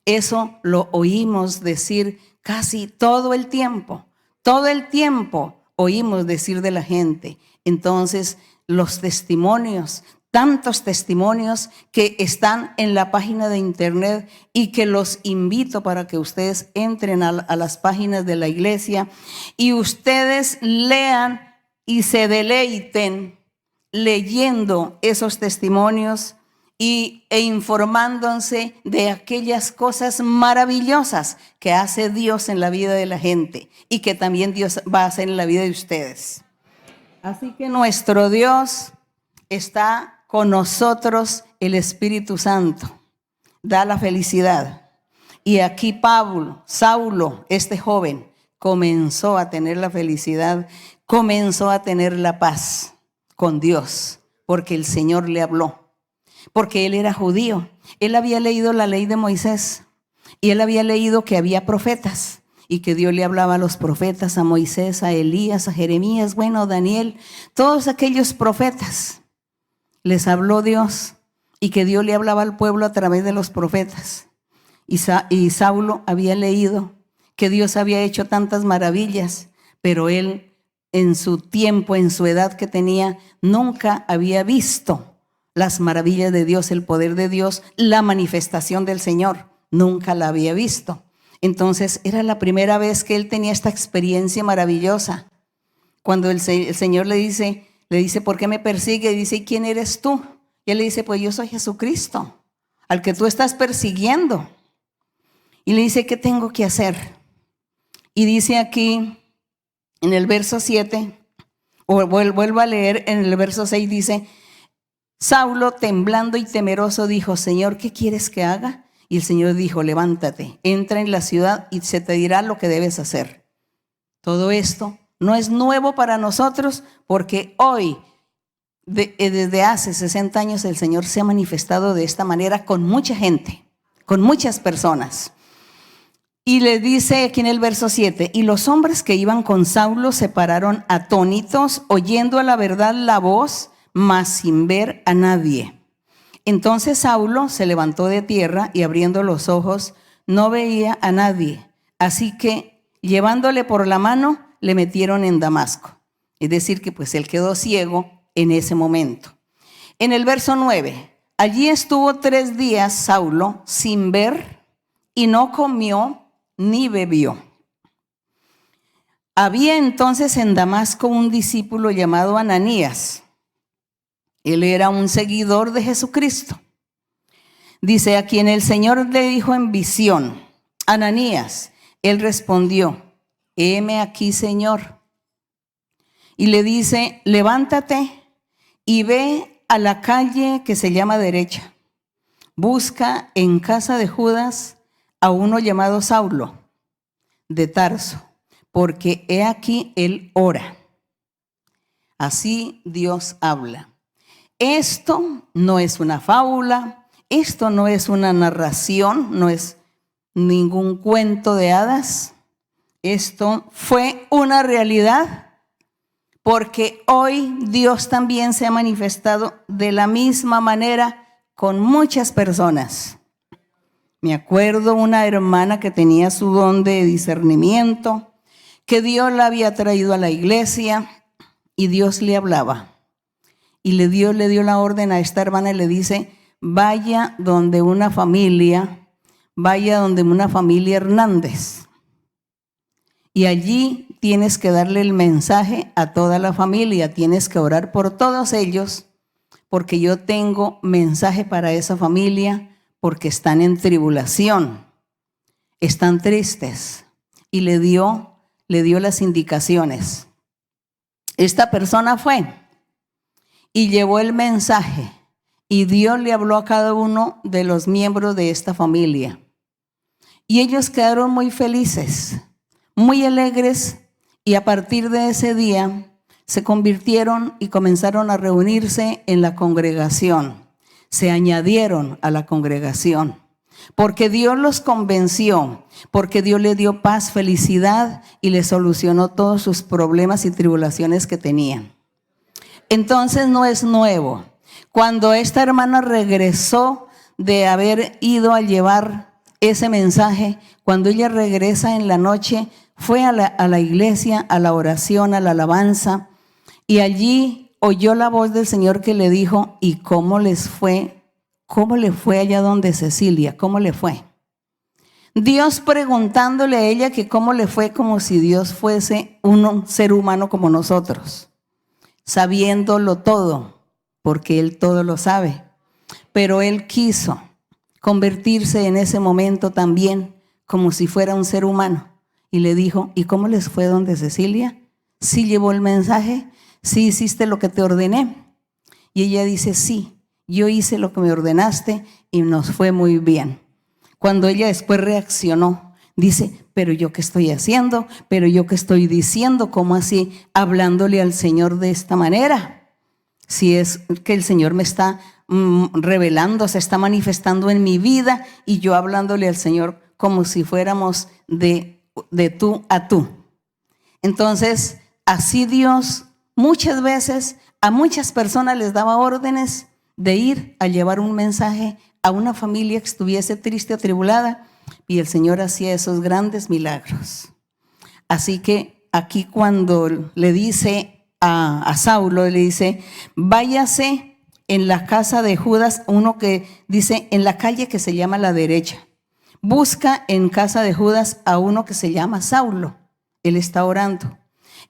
Eso lo oímos decir casi todo el tiempo oímos decir de la gente. Entonces, los testimonios, tantos testimonios que están en la página de internet y que los invito para que ustedes entren a las páginas de la iglesia y ustedes lean y se deleiten leyendo esos testimonios e informándose de aquellas cosas maravillosas que hace Dios en la vida de la gente y que también Dios va a hacer en la vida de ustedes. Así que nuestro Dios está con nosotros, el Espíritu Santo da la felicidad. Y aquí Saulo, este joven, comenzó a tener la felicidad, comenzó a tener la paz con Dios, porque el Señor le habló. Porque él era judío, él había leído la ley de Moisés y él había leído que había profetas y que Dios le hablaba a los profetas, a Moisés, a Elías, a Jeremías, bueno, Daniel, todos aquellos profetas les habló Dios y que Dios le hablaba al pueblo a través de los profetas. Y Saulo había leído que Dios había hecho tantas maravillas, pero él en su tiempo, en su edad que tenía, nunca había visto las maravillas de Dios, el poder de Dios, la manifestación del Señor. Nunca la había visto. Entonces era la primera vez que él tenía esta experiencia maravillosa. Cuando el Señor le dice, ¿por qué me persigue? Y dice, ¿y quién eres tú? Y él le dice, pues yo soy Jesucristo, al que tú estás persiguiendo. Y le dice, ¿qué tengo que hacer? Y dice aquí en el verso 7, o vuelvo a leer en el verso 6, dice, Saulo, temblando y temeroso, dijo, Señor, ¿qué quieres que haga? Y el Señor dijo, levántate, entra en la ciudad y se te dirá lo que debes hacer. Todo esto no es nuevo para nosotros, porque hoy, desde hace 60 años, el Señor se ha manifestado de esta manera con mucha gente, con muchas personas. Y le dice aquí en el verso 7, y los hombres que iban con Saulo se pararon atónitos, oyendo a la verdad la voz, mas sin ver a nadie. Entonces Saulo se levantó de tierra y abriendo los ojos no veía a nadie. Así que llevándole por la mano le metieron en Damasco. Es decir que pues él quedó ciego en ese momento. En el verso 9, allí estuvo 3 días Saulo sin ver y no comió ni bebió. Había entonces en Damasco un discípulo llamado Ananías. Él era un seguidor de Jesucristo. Dice, a quien el Señor le dijo en visión, Ananías, él respondió, heme aquí, Señor. Y le dice, levántate y ve a la calle que se llama derecha. Busca en casa de Judas a uno llamado Saulo de Tarso, porque he aquí él ora. Así Dios habla. Esto no es una fábula, esto no es una narración, no es ningún cuento de hadas. Esto fue una realidad, porque hoy Dios también se ha manifestado de la misma manera con muchas personas. Me acuerdo una hermana que tenía su don de discernimiento, que Dios la había traído a la iglesia y Dios le hablaba. Y le dio la orden a esta hermana y le dice, vaya donde una familia Hernández. Y allí tienes que darle el mensaje a toda la familia, tienes que orar por todos ellos, porque yo tengo mensaje para esa familia, porque están en tribulación, están tristes. Y le dio las indicaciones. Esta persona fue y llevó el mensaje, y Dios le habló a cada uno de los miembros de esta familia. Y ellos quedaron muy felices, muy alegres, y a partir de ese día se convirtieron y comenzaron a reunirse en la congregación. Se añadieron a la congregación, porque Dios los convenció, porque Dios le dio paz, felicidad y le solucionó todos sus problemas y tribulaciones que tenían. Entonces no es nuevo. Cuando esta hermana regresó de haber ido a llevar ese mensaje, cuando ella regresa en la noche, fue a la iglesia, a la oración, a la alabanza, y allí oyó la voz del Señor que le dijo, ¿y cómo les fue? ¿Cómo le fue allá donde Cecilia? ¿Cómo le fue? Dios preguntándole a ella que cómo le fue, como si Dios fuese un ser humano como nosotros, sabiéndolo todo, porque Él todo lo sabe. Pero Él quiso convertirse en ese momento también como si fuera un ser humano. Y le dijo, ¿y cómo les fue donde Cecilia? ¿Sí llevó el mensaje? ¿Sí hiciste lo que te ordené? Y ella dice, sí, yo hice lo que me ordenaste y nos fue muy bien. Cuando ella después reaccionó, dice, pero yo qué estoy haciendo, pero yo qué estoy diciendo, ¿cómo así hablándole al Señor de esta manera? Si es que el Señor me está revelando, se está manifestando en mi vida y yo hablándole al Señor como si fuéramos de tú a tú. Entonces, así Dios muchas veces a muchas personas les daba órdenes de ir a llevar un mensaje a una familia que estuviese triste o atribulada, y el Señor hacía esos grandes milagros. Así que aquí cuando le dice a Saulo, le dice, váyase en la casa de Judas, uno que dice en la calle que se llama la derecha. busca en casa de Judas a uno que se llama Saulo. Él está orando.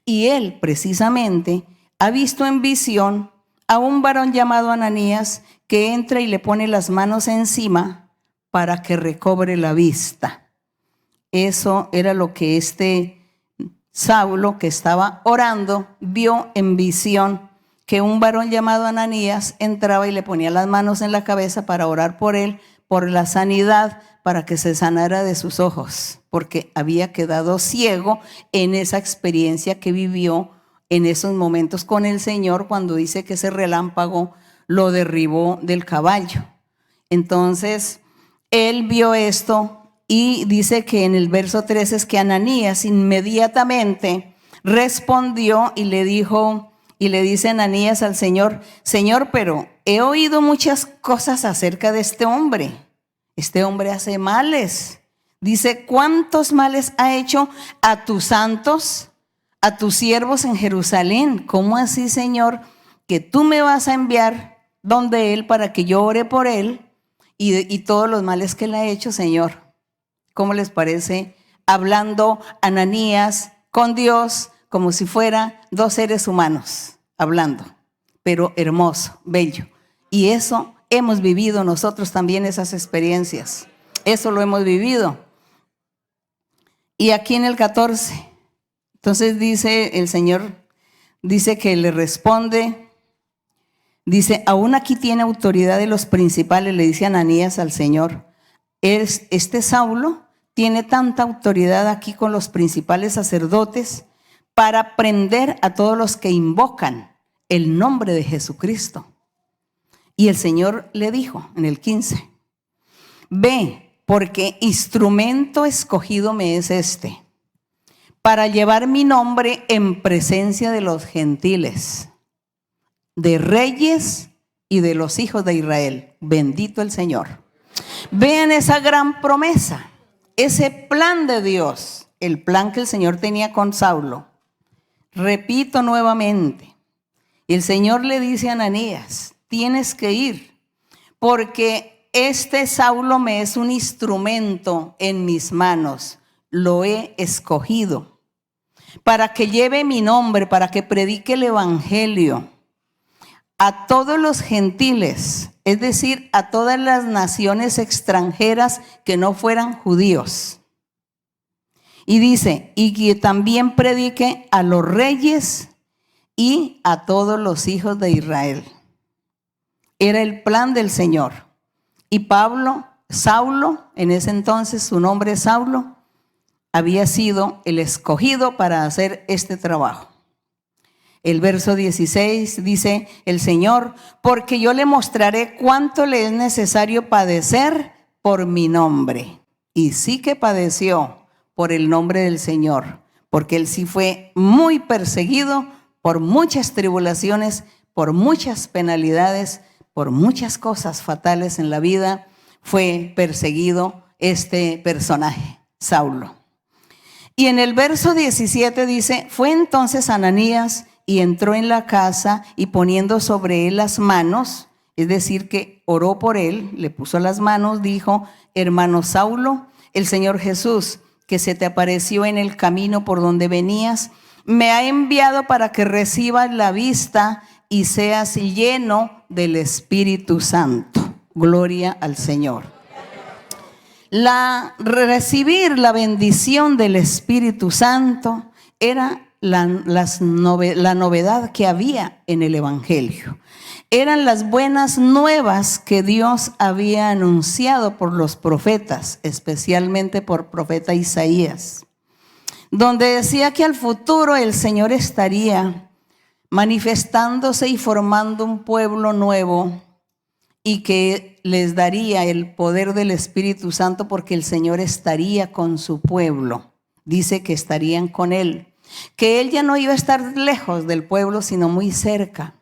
Y él precisamente ha visto en visión a un varón llamado Ananías que entra y le pone las manos encima para que recobre la vista. Eso era lo que este Saulo, que estaba orando, vio en visión, que un varón llamado Ananías entraba y le ponía las manos en la cabeza para orar por él, por la sanidad, para que se sanara de sus ojos, porque había quedado ciego en esa experiencia que vivió en esos momentos con el Señor, cuando dice que ese relámpago lo derribó del caballo. Entonces, él vio esto y dice que en el verso 13 es que Ananías inmediatamente respondió y le dijo, y le dice Ananías al Señor: Señor, pero he oído muchas cosas acerca de este hombre. Este hombre hace males. Dice, ¿cuántos males ha hecho a tus santos, a tus siervos en Jerusalén? ¿Cómo así, Señor, que tú me vas a enviar donde él para que yo ore por él y todos los males que él ha hecho, Señor? ¿Cómo les parece? Hablando Ananías con Dios como si fuera dos seres humanos hablando, pero hermoso, bello. Y eso hemos vivido nosotros también, esas experiencias. Eso lo hemos vivido. Y aquí en el 14, entonces dice el Señor, dice que le responde, dice, aún aquí tiene autoridad de los principales, le dice Ananías al Señor. Este Saulo tiene tanta autoridad aquí con los principales sacerdotes para prender a todos los que invocan el nombre de Jesucristo. Y el Señor le dijo en el 15, ve, porque instrumento escogido me es este, para llevar mi nombre en presencia de los gentiles, de reyes y de los hijos de Israel. Bendito el Señor. Vean esa gran promesa, ese plan de Dios, el plan que el Señor tenía con Saulo. Repito nuevamente, el Señor le dice a Ananías, tienes que ir, porque este Saulo me es un instrumento en mis manos, lo he escogido, para que lleve mi nombre, para que predique el evangelio a todos los gentiles, es decir, a todas las naciones extranjeras que no fueran judíos. Y dice, y que también predique a los reyes y a todos los hijos de Israel. Era el plan del Señor. Y Saulo, en ese entonces su nombre es Saulo, había sido el escogido para hacer este trabajo. El verso 16 dice el Señor, porque yo le mostraré cuánto le es necesario padecer por mi nombre. Y sí que padeció por el nombre del Señor, porque él sí fue muy perseguido por muchas tribulaciones, por muchas penalidades, por muchas cosas fatales en la vida. Fue perseguido este personaje, Saulo. Y en el verso 17 dice, fue entonces Ananías y entró en la casa y poniendo sobre él las manos, es decir, que oró por él, le puso las manos, dijo, hermano Saulo, el Señor Jesús, que se te apareció en el camino por donde venías, me ha enviado para que recibas la vista y seas lleno del Espíritu Santo. Gloria al Señor. Recibir la bendición del Espíritu Santo era la novedad que había en el Evangelio. Eran las buenas nuevas que Dios había anunciado por los profetas, especialmente por profeta Isaías, donde decía que al futuro el Señor estaría manifestándose y formando un pueblo nuevo y que les daría el poder del Espíritu Santo porque el Señor estaría con su pueblo. Dice que estarían con él, que él ya no iba a estar lejos del pueblo, sino muy cerca.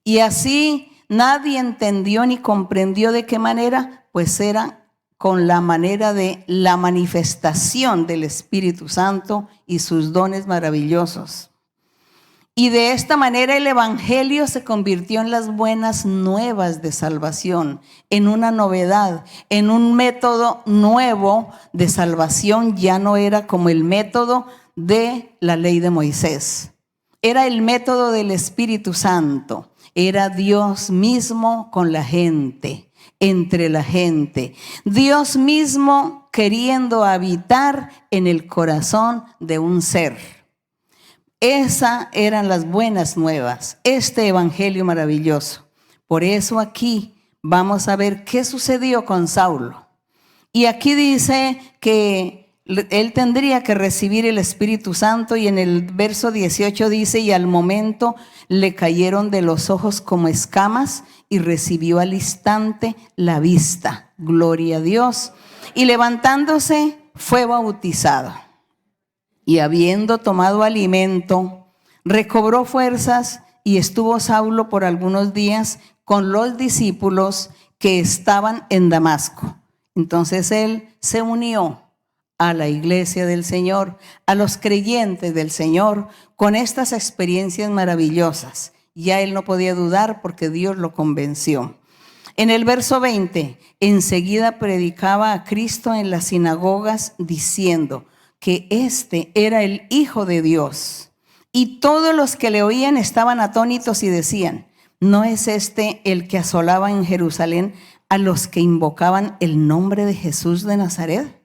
Y así nadie entendió ni comprendió de qué manera, pues era con la manera de la manifestación del Espíritu Santo y sus dones maravillosos. Y de esta manera el evangelio se convirtió en las buenas nuevas de salvación, en una novedad, en un método nuevo de salvación. Ya no era como el método de la ley de Moisés. Era el método del Espíritu Santo. Era Dios mismo con la gente, entre la gente. Dios mismo queriendo habitar en el corazón de un ser. Esas eran las buenas nuevas, este evangelio maravilloso. Por eso aquí vamos a ver qué sucedió con Saulo. Y aquí dice que él tendría que recibir el Espíritu Santo, y en el verso 18 dice: y al momento le cayeron de los ojos como escamas y recibió al instante la vista. Gloria a Dios. Y levantándose fue bautizado. Y habiendo tomado alimento, recobró fuerzas, y estuvo Saulo por algunos días con los discípulos que estaban en Damasco. Entonces él se unió a la iglesia del Señor, a los creyentes del Señor, con estas experiencias maravillosas. Ya él no podía dudar porque Dios lo convenció. En el verso 20, enseguida predicaba a Cristo en las sinagogas, diciendo que este era el Hijo de Dios. Y todos los que le oían estaban atónitos y decían: ¿no es este el que asolaba en Jerusalén a los que invocaban el nombre de Jesús de Nazaret?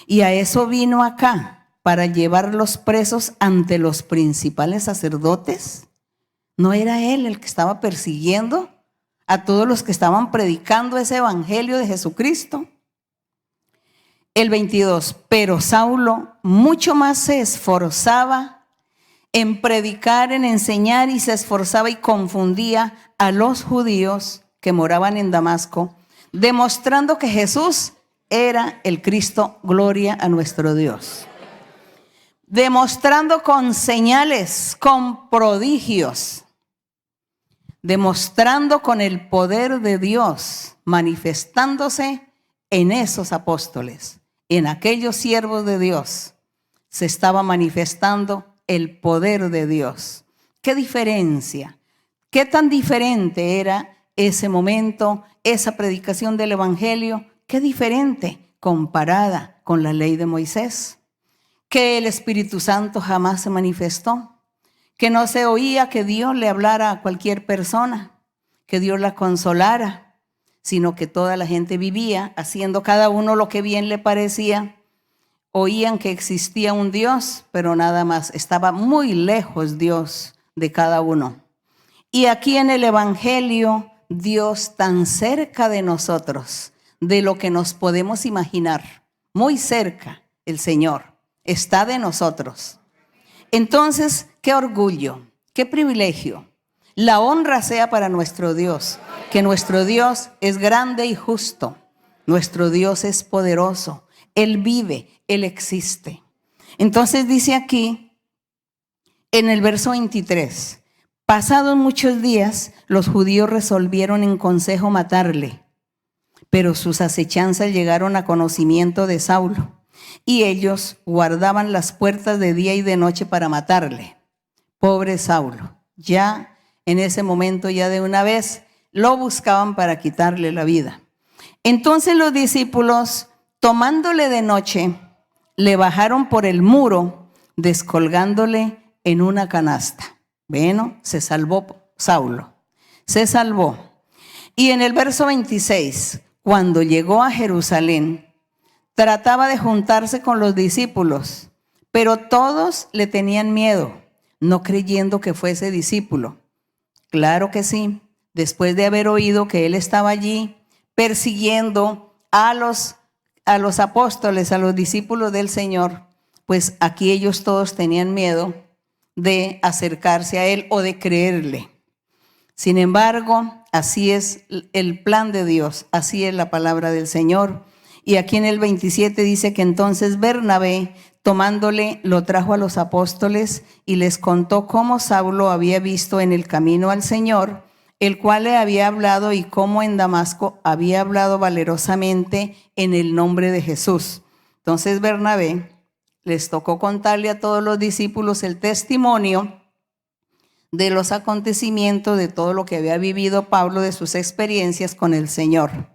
Y a eso vino acá, para llevar los presos ante los principales sacerdotes. ¿No era él el que estaba persiguiendo a todos los que estaban predicando ese evangelio de Jesucristo? El 22, pero Saulo mucho más se esforzaba en predicar, en enseñar, y se esforzaba y confundía a los judíos que moraban en Damasco, demostrando que Jesús era el Cristo. Gloria a nuestro Dios. Demostrando con señales, con prodigios, demostrando con el poder de Dios, manifestándose en esos apóstoles. En aquellos siervos de Dios se estaba manifestando el poder de Dios. ¿Qué diferencia? ¿Qué tan diferente era ese momento, esa predicación del evangelio? ¿Qué diferente comparada con la ley de Moisés? Que el Espíritu Santo jamás se manifestó, que no se oía que Dios le hablara a cualquier persona, que Dios la consolara, sino que toda la gente vivía haciendo cada uno lo que bien le parecía. Oían que existía un Dios, pero nada más. Estaba muy lejos Dios de cada uno. Y aquí en el evangelio, Dios tan cerca de nosotros, de lo que nos podemos imaginar, muy cerca el Señor, está de nosotros. Entonces, qué orgullo, qué privilegio. La honra sea para nuestro Dios, que nuestro Dios es grande y justo. Nuestro Dios es poderoso. Él vive, Él existe. Entonces dice aquí, en el verso 23, pasados muchos días, los judíos resolvieron en consejo matarle, pero sus acechanzas llegaron a conocimiento de Saulo, y ellos guardaban las puertas de día y de noche para matarle. Pobre Saulo, ya en ese momento, ya de una vez, lo buscaban para quitarle la vida. Entonces los discípulos, tomándole de noche, le bajaron por el muro, descolgándole en una canasta. Bueno, se salvó Saulo, se salvó. Y en el verso 26, cuando llegó a Jerusalén, trataba de juntarse con los discípulos, pero todos le tenían miedo, no creyendo que fuese discípulo. Claro que sí, después de haber oído que él estaba allí persiguiendo a los apóstoles, a los discípulos del Señor, pues aquí ellos todos tenían miedo de acercarse a él o de creerle. Sin embargo, así es el plan de Dios, así es la palabra del Señor. Y aquí en el 27 dice que entonces Bernabé, tomándole, lo trajo a los apóstoles y les contó cómo Saulo había visto en el camino al Señor, el cual le había hablado, y cómo en Damasco había hablado valerosamente en el nombre de Jesús. Entonces Bernabé les tocó contarle a todos los discípulos el testimonio de los acontecimientos, de todo lo que había vivido Pablo, de sus experiencias con el Señor,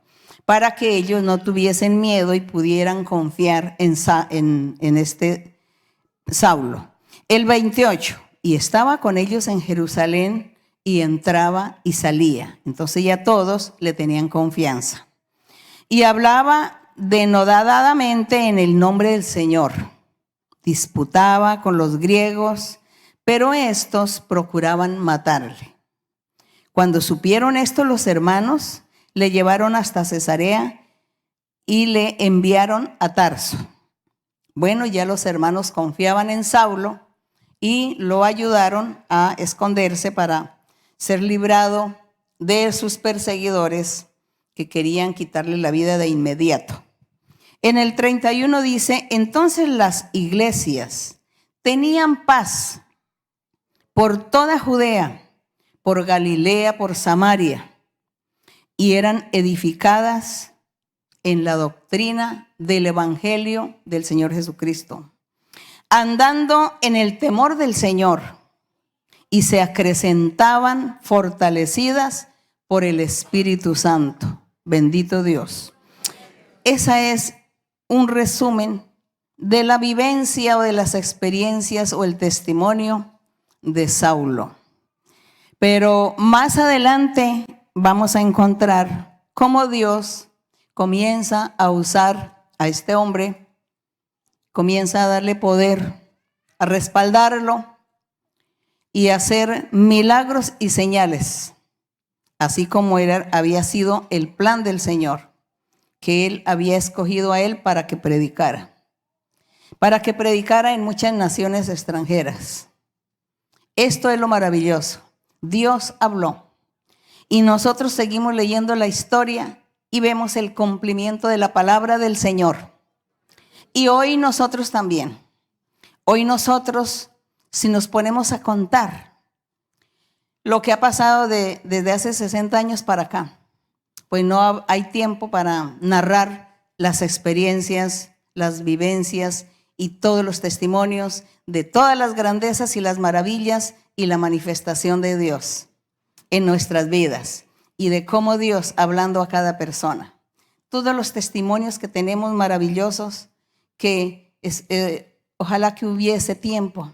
para que ellos no tuviesen miedo y pudieran confiar en este Saulo. El 28, y estaba con ellos en Jerusalén y entraba y salía. Entonces ya todos le tenían confianza. Y hablaba denodadamente en el nombre del Señor. Disputaba con los griegos, pero estos procuraban matarle. Cuando supieron esto los hermanos, le llevaron hasta Cesarea y le enviaron a Tarso. Bueno, ya los hermanos confiaban en Saulo y lo ayudaron a esconderse para ser librado de sus perseguidores que querían quitarle la vida de inmediato. En el 31 dice, entonces las iglesias tenían paz por toda Judea, por Galilea, por Samaria, y eran edificadas en la doctrina del Evangelio del Señor Jesucristo, andando en el temor del Señor, y se acrecentaban fortalecidas por el Espíritu Santo. Bendito Dios. Esa es un resumen de la vivencia o de las experiencias o el testimonio de Saulo. Pero más adelante vamos a encontrar cómo Dios comienza a usar a este hombre, comienza a darle poder, a respaldarlo y a hacer milagros y señales, así como había sido el plan del Señor, que Él había escogido a él para que predicara en muchas naciones extranjeras. Esto es lo maravilloso. Dios habló y nosotros seguimos leyendo la historia y vemos el cumplimiento de la palabra del Señor. Y hoy nosotros también. Hoy nosotros, si nos ponemos a contar lo que ha pasado desde hace 60 años para acá, pues no hay tiempo para narrar las experiencias, las vivencias y todos los testimonios de todas las grandezas y las maravillas y la manifestación de Dios en nuestras vidas y de cómo Dios hablando a cada persona. Todos los testimonios que tenemos maravillosos que ojalá que hubiese tiempo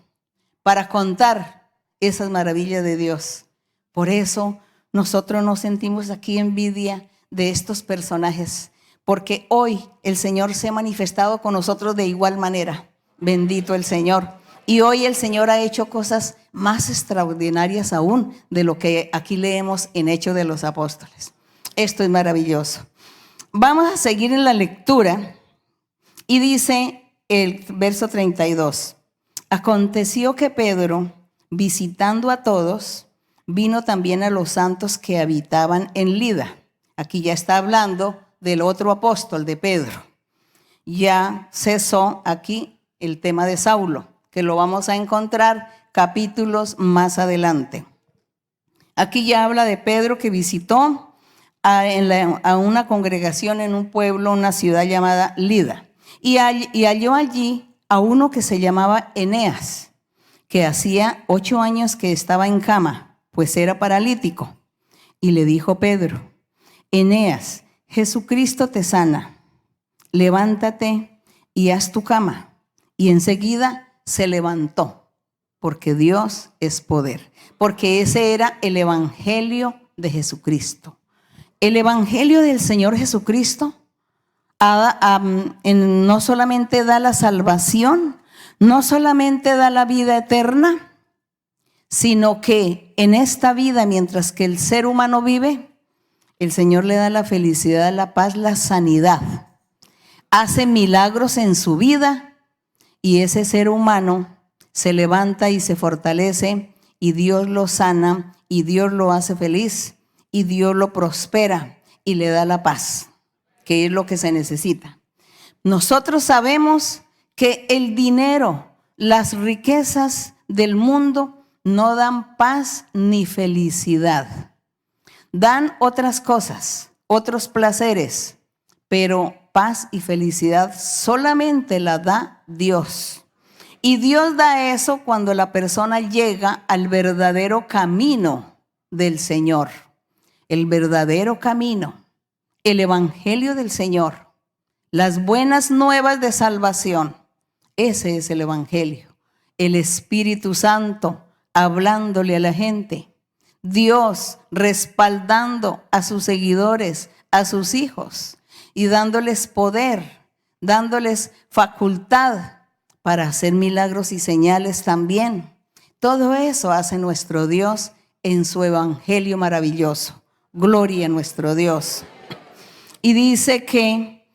para contar esas maravillas de Dios. Por eso nosotros nos sentimos aquí envidia de estos personajes, porque hoy el Señor se ha manifestado con nosotros de igual manera. Bendito el Señor. Y hoy el Señor ha hecho cosas más extraordinarias aún de lo que aquí leemos en Hechos de los Apóstoles. Esto es maravilloso. Vamos a seguir en la lectura y dice el verso 32. Aconteció que Pedro, visitando a todos, vino también a los santos que habitaban en Lida. Aquí ya está hablando del otro apóstol, de Pedro. Ya cesó aquí el tema de Saulo, que lo vamos a encontrar capítulos más adelante. Aquí ya habla de Pedro que visitó a una congregación en un pueblo, una ciudad llamada Lida. Y halló allí a uno que se llamaba Eneas, que hacía 8 años que estaba en cama, pues era paralítico. Y le dijo Pedro, Eneas, Jesucristo te sana, levántate y haz tu cama. Y enseguida se levantó, porque Dios es poder, porque ese era el evangelio de Jesucristo. El evangelio del Señor Jesucristo no solamente da la salvación, no solamente da la vida eterna, sino que en esta vida, mientras que el ser humano vive, el Señor le da la felicidad, la paz, la sanidad. Hace milagros en su vida y ese ser humano se levanta y se fortalece y Dios lo sana y Dios lo hace feliz y Dios lo prospera y le da la paz, que es lo que se necesita. Nosotros sabemos que el dinero, las riquezas del mundo no dan paz ni felicidad. Dan otras cosas, otros placeres, pero paz y felicidad solamente la da Dios. Y Dios da eso cuando la persona llega al verdadero camino del Señor. El verdadero camino, el evangelio del Señor, las buenas nuevas de salvación. Ese es el evangelio. El Espíritu Santo hablándole a la gente. Dios respaldando a sus seguidores, a sus hijos, y dándoles poder, dándoles facultad para hacer milagros y señales también. Todo eso hace nuestro Dios en su evangelio maravilloso. Gloria a nuestro Dios. Y dice que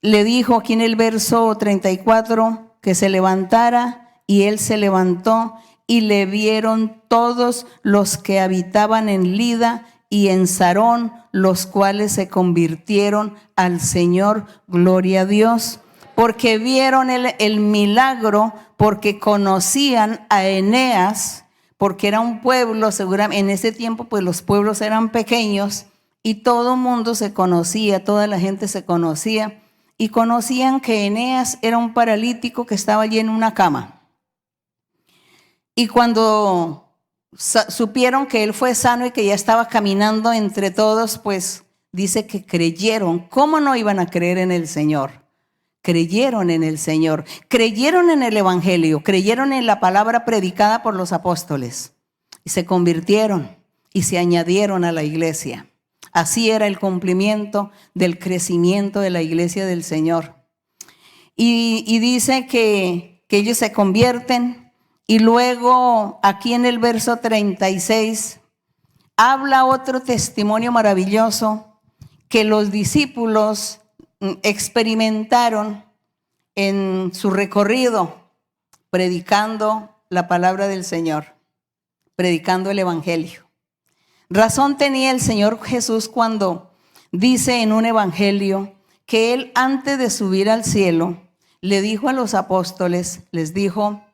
le dijo aquí en el verso 34 que se levantara, y él se levantó, y le vieron todos los que habitaban en Lida y en Sarón, los cuales se convirtieron al Señor. Gloria a Dios. Porque vieron el milagro, porque conocían a Eneas, porque era un pueblo, seguramente en ese tiempo pues los pueblos eran pequeños y todo el mundo se conocía, toda la gente se conocía, y conocían que Eneas era un paralítico que estaba allí en una cama. Y cuando supieron que él fue sano y que ya estaba caminando entre todos, pues dice que creyeron. ¿Cómo no iban a creer en el Señor? Creyeron en el Señor, creyeron en el evangelio, creyeron en la palabra predicada por los apóstoles y se convirtieron y se añadieron a la iglesia. Así era el cumplimiento del crecimiento de la iglesia del Señor. Y dice que ellos se convierten. Y luego aquí en el verso 36 habla otro testimonio maravilloso que los discípulos experimentaron en su recorrido predicando la palabra del Señor, predicando el evangelio. Razón tenía el Señor Jesús cuando dice en un evangelio que él, antes de subir al cielo, le dijo a los apóstoles, les dijo: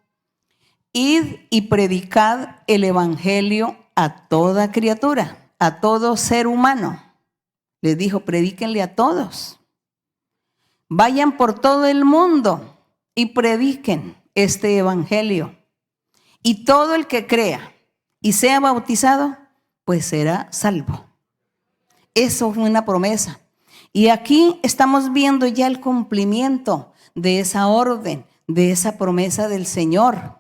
id y predicad el evangelio a toda criatura, a todo ser humano. Les dijo, predíquenle a todos. Vayan por todo el mundo y prediquen este evangelio. Y todo el que crea y sea bautizado, pues será salvo. Eso fue una promesa. Y aquí estamos viendo ya el cumplimiento de esa orden, de esa promesa del Señor.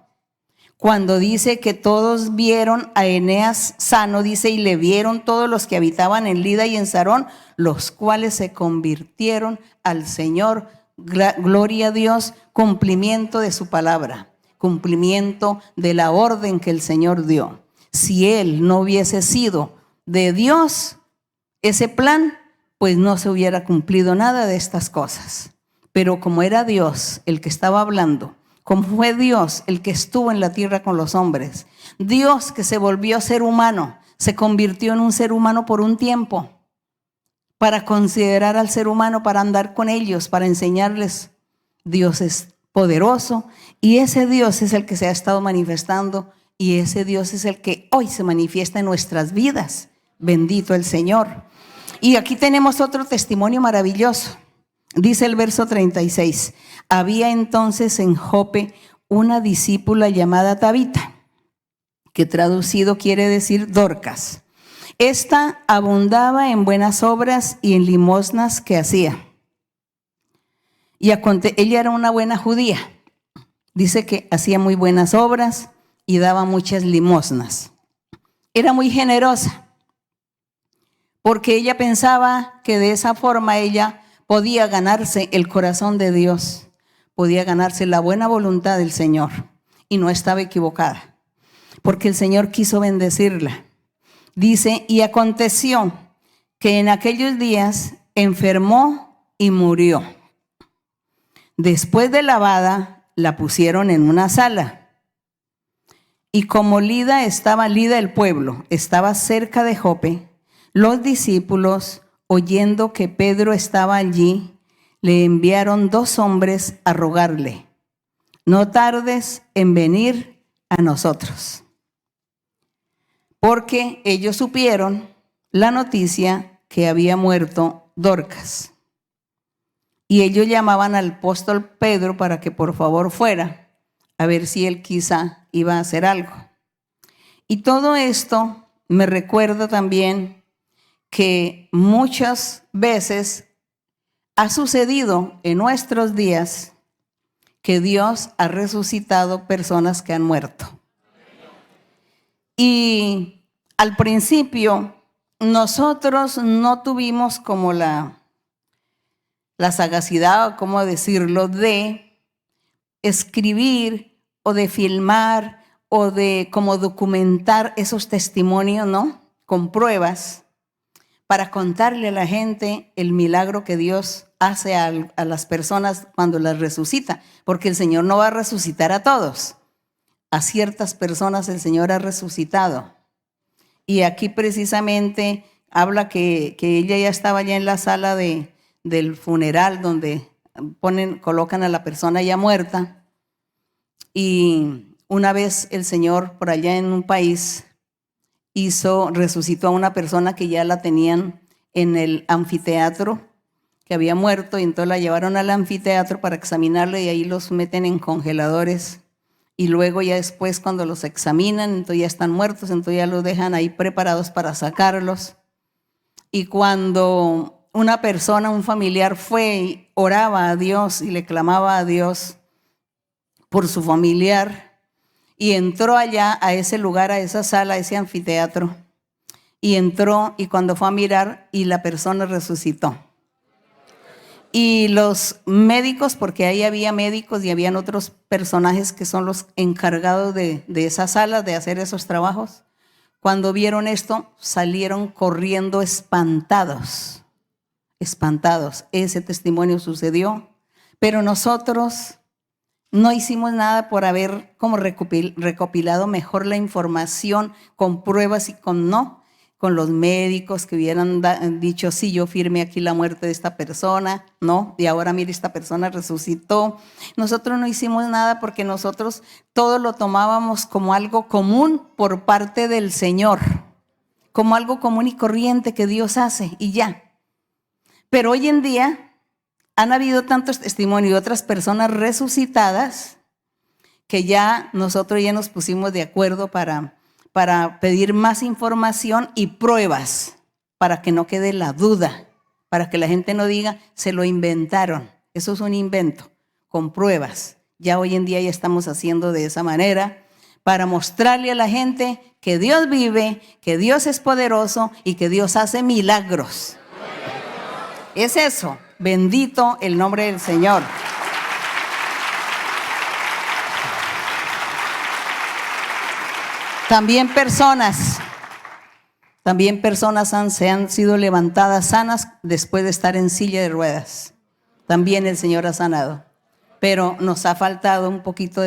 Cuando dice que todos vieron a Eneas sano, dice, y le vieron todos los que habitaban en Lida y en Sarón, los cuales se convirtieron al Señor. Gloria a Dios, cumplimiento de su palabra, cumplimiento de la orden que el Señor dio. Si él no hubiese sido de Dios, ese plan, pues no se hubiera cumplido nada de estas cosas. Pero como era Dios el que estaba hablando, como fue Dios el que estuvo en la tierra con los hombres, Dios que se volvió ser humano, se convirtió en un ser humano por un tiempo, para considerar al ser humano, para andar con ellos, para enseñarles. Dios es poderoso y ese Dios es el que se ha estado manifestando y ese Dios es el que hoy se manifiesta en nuestras vidas. Bendito el Señor. Y aquí tenemos otro testimonio maravilloso. Dice el verso 36, había entonces en Jope una discípula llamada Tabita, que traducido quiere decir Dorcas. Esta abundaba en buenas obras y en limosnas que hacía. Y ella era una buena judía. Dice que hacía muy buenas obras y daba muchas limosnas. Era muy generosa, porque ella pensaba que de esa forma ella podía ganarse el corazón de Dios, podía ganarse la buena voluntad del Señor, y no estaba equivocada, porque el Señor quiso bendecirla. Dice, y aconteció que en aquellos días enfermó y murió. Después de lavada, la pusieron en una sala. Y como Lida el pueblo, estaba cerca de Jope, los discípulos, oyendo que Pedro estaba allí, le enviaron 2 hombres a rogarle: no tardes en venir a nosotros. Porque ellos supieron la noticia que había muerto Dorcas. Y ellos llamaban al apóstol Pedro para que por favor fuera a ver si él quizá iba a hacer algo. Y todo esto me recuerda también que muchas veces ha sucedido en nuestros días que Dios ha resucitado personas que han muerto. Y al principio nosotros no tuvimos como la sagacidad, o cómo decirlo, de escribir o de filmar o de como documentar esos testimonios, ¿no? Con pruebas para contarle a la gente el milagro que Dios hace a las personas cuando las resucita, porque el Señor no va a resucitar a todos. A ciertas personas el Señor ha resucitado. Y aquí precisamente habla que ella ya estaba ya en la sala del funeral donde colocan a la persona ya muerta. Y una vez el Señor por allá en un país resucitó a una persona que ya la tenían en el anfiteatro, que había muerto, y entonces la llevaron al anfiteatro para examinarla y ahí los meten en congeladores. Y luego ya después cuando los examinan, entonces ya están muertos, entonces ya los dejan ahí preparados para sacarlos. Y cuando una persona, un familiar fue y oraba a Dios y le clamaba a Dios por su familiar, y entró allá a ese lugar, a esa sala, a ese anfiteatro, y entró y cuando fue a mirar y la persona resucitó. Y los médicos, porque ahí había médicos y habían otros personajes que son los encargados de esa sala, de hacer esos trabajos, cuando vieron esto salieron corriendo espantados, espantados. Ese testimonio sucedió, pero nosotros no hicimos nada por haber como recopilado mejor la información con pruebas y con los médicos que hubieran dicho, sí, yo firmé aquí la muerte de esta persona, ¿no? Y ahora mire, esta persona resucitó. Nosotros no hicimos nada porque nosotros todo lo tomábamos como algo común por parte del Señor, como algo común y corriente que Dios hace y ya. Pero hoy en día han habido tantos testimonios de otras personas resucitadas que ya nosotros ya nos pusimos de acuerdo para pedir más información y pruebas, para que no quede la duda, para que la gente no diga, se lo inventaron. Eso es un invento, con pruebas. Ya hoy en día ya estamos haciendo de esa manera, para mostrarle a la gente que Dios vive, que Dios es poderoso y que Dios hace milagros. Es eso, bendito el nombre del Señor. También personas se han sido levantadas sanas después de estar en silla de ruedas. También el Señor ha sanado. Pero nos ha faltado un poquito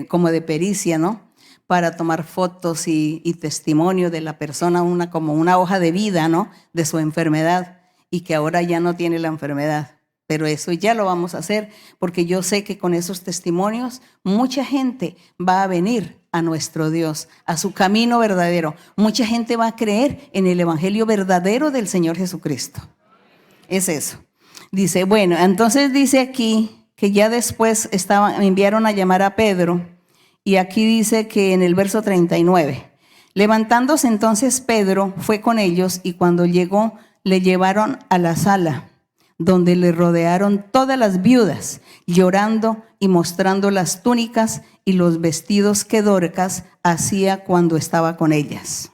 como de pericia, ¿no? Para tomar fotos y testimonio de la persona, como una hoja de vida, ¿no? De su enfermedad y que ahora ya no tiene la enfermedad. Pero eso ya lo vamos a hacer porque yo sé que con esos testimonios mucha gente va a venir a nuestro Dios, a su camino verdadero. Mucha gente va a creer en el evangelio verdadero del Señor Jesucristo. Es eso. Dice, bueno, entonces dice aquí que ya después enviaron a llamar a Pedro, y aquí dice que en el verso 39, levantándose entonces Pedro fue con ellos, y cuando llegó le llevaron a la sala, donde le rodearon todas las viudas, llorando y mostrando las túnicas y los vestidos que Dorcas hacía cuando estaba con ellas.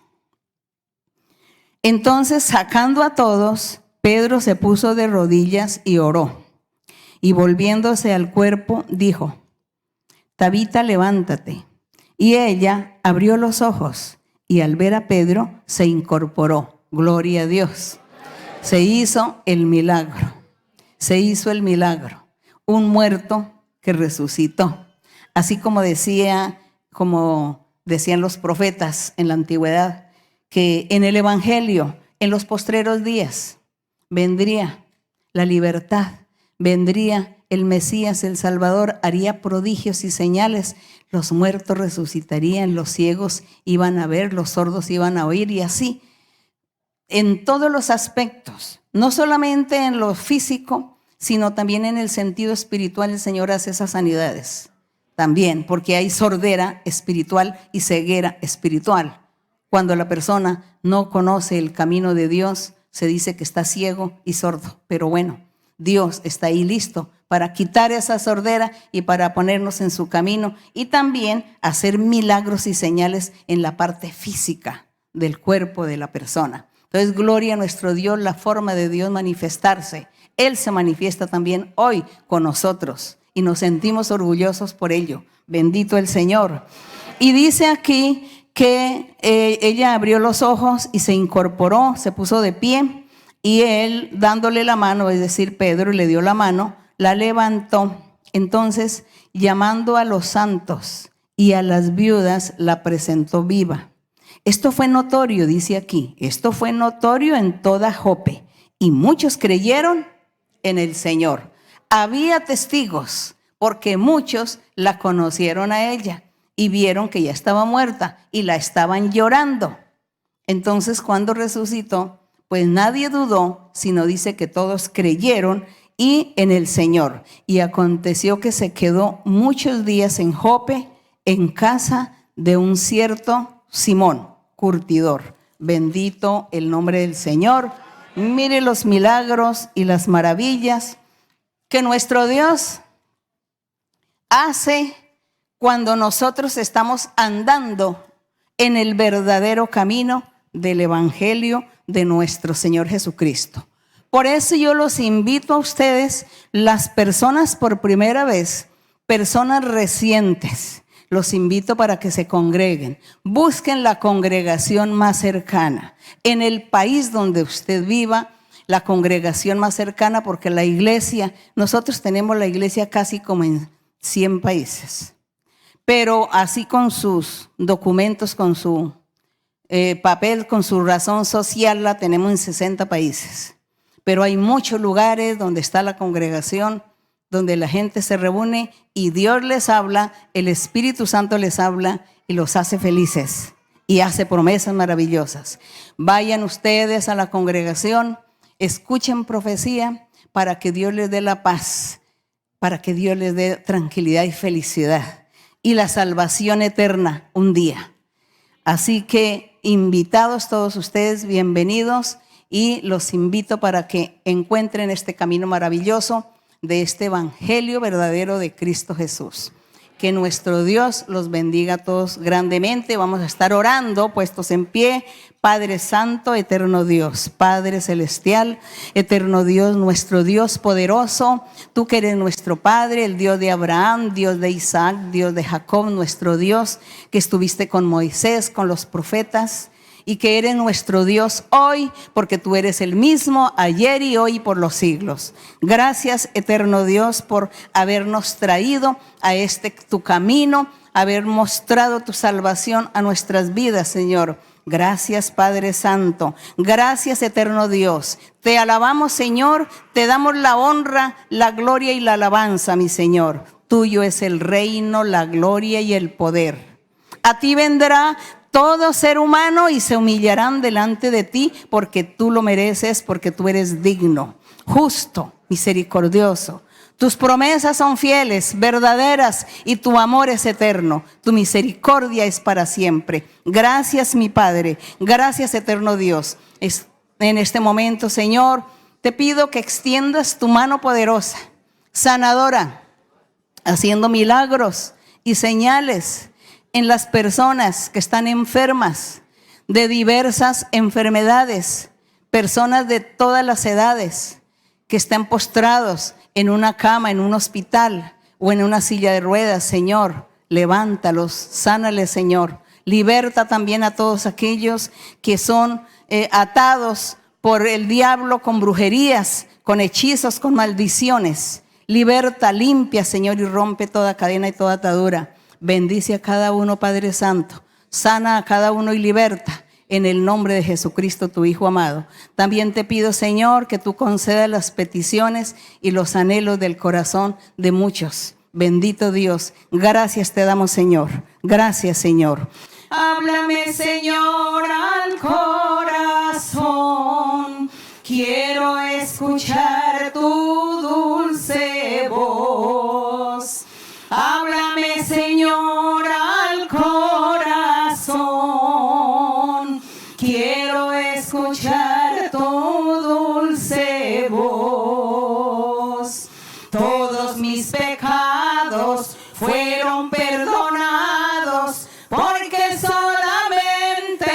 Entonces, sacando a todos, Pedro se puso de rodillas y oró. Y volviéndose al cuerpo, dijo, Tabita, levántate. Y ella abrió los ojos, y al ver a Pedro, se incorporó. Gloria a Dios. Se hizo el milagro. Se hizo el milagro. Un muerto que resucitó. Así como decían los profetas en la antigüedad, que en el evangelio, en los postreros días, vendría la libertad, vendría el Mesías, el Salvador, haría prodigios y señales, los muertos resucitarían, los ciegos iban a ver, los sordos iban a oír, y así, en todos los aspectos, no solamente en lo físico, sino también en el sentido espiritual, el Señor hace esas sanidades. también, porque hay sordera espiritual y ceguera espiritual. Cuando la persona no conoce el camino de Dios, se dice que está ciego y sordo. Pero bueno, Dios está ahí listo para quitar esa sordera y para ponernos en su camino y también hacer milagros y señales en la parte física del cuerpo de la persona. Entonces, gloria a nuestro Dios, la forma de Dios manifestarse. Él se manifiesta también hoy con nosotros y nos sentimos orgullosos por ello. Bendito el Señor. Y dice aquí que ella abrió los ojos y se incorporó, se puso de pie y él dándole la mano, es decir, Pedro le dio la mano, la levantó. Entonces, llamando a los santos y a las viudas, la presentó viva. Esto fue notorio, dice aquí, esto fue notorio en toda Jope y muchos creyeron en el Señor. Había testigos porque muchos la conocieron a ella y vieron que ya estaba muerta y la estaban llorando. Entonces, cuando resucitó, pues nadie dudó, sino dice que todos creyeron y en el Señor. Y aconteció que se quedó muchos días en Jope, en casa de un cierto Simón, curtidor. Bendito el nombre del Señor. Mire los milagros y las maravillas que nuestro Dios hace cuando nosotros estamos andando en el verdadero camino del Evangelio de nuestro Señor Jesucristo. Por eso yo los invito a ustedes, las personas por primera vez, personas recientes, los invito para que se congreguen. Busquen la congregación más cercana. En el país donde usted viva, la congregación más cercana, porque la iglesia, nosotros tenemos la iglesia casi como en 100 países. Pero así con sus documentos, con su papel, con su razón social, la tenemos en 60 países. Pero hay muchos lugares donde está la congregación, donde la gente se reúne y Dios les habla, el Espíritu Santo les habla y los hace felices y hace promesas maravillosas. Vayan ustedes a la congregación, escuchen profecía para que Dios les dé la paz, para que Dios les dé tranquilidad y felicidad y la salvación eterna un día. Así que invitados todos ustedes, bienvenidos, y los invito para que encuentren este camino maravilloso de este Evangelio verdadero de Cristo Jesús. Que nuestro Dios los bendiga a todos grandemente. Vamos a estar orando, puestos en pie. Padre Santo, eterno Dios, Padre Celestial, eterno Dios, nuestro Dios poderoso, tú que eres nuestro Padre, el Dios de Abraham, Dios de Isaac, Dios de Jacob, nuestro Dios, que estuviste con Moisés, con los profetas, y que eres nuestro Dios hoy, porque tú eres el mismo ayer y hoy y por los siglos. Gracias, eterno Dios, por habernos traído a tu camino, haber mostrado tu salvación a nuestras vidas, Señor. Gracias, Padre Santo. Gracias, eterno Dios. Te alabamos, Señor. Te damos la honra, la gloria y la alabanza, mi Señor. Tuyo es el reino, la gloria y el poder. A ti vendrá todo ser humano y se humillarán delante de ti porque tú lo mereces, porque tú eres digno, justo, misericordioso. Tus promesas son fieles, verdaderas y tu amor es eterno. Tu misericordia es para siempre. Gracias, mi Padre. Gracias, eterno Dios. En este momento, Señor, te pido que extiendas tu mano poderosa, sanadora, haciendo milagros y señales en las personas que están enfermas de diversas enfermedades, personas de todas las edades que están postrados en una cama, en un hospital o en una silla de ruedas. Señor, levántalos, sánales, Señor. Liberta también a todos aquellos que son atados por el diablo con brujerías, con hechizos, con maldiciones. Liberta, limpia, Señor, y rompe toda cadena y toda atadura. Bendice a cada uno, Padre Santo. Sana a cada uno y liberta en el nombre de Jesucristo, tu Hijo amado. También te pido, Señor, que tú concedas las peticiones y los anhelos del corazón de muchos. Bendito Dios. Gracias te damos, Señor. Gracias, Señor. Háblame, Señor, al corazón. Quiero escuchar tu dulce voz. Háblame, Señor. escuchar tu dulce voz. Todos mis pecados fueron perdonados, porque solamente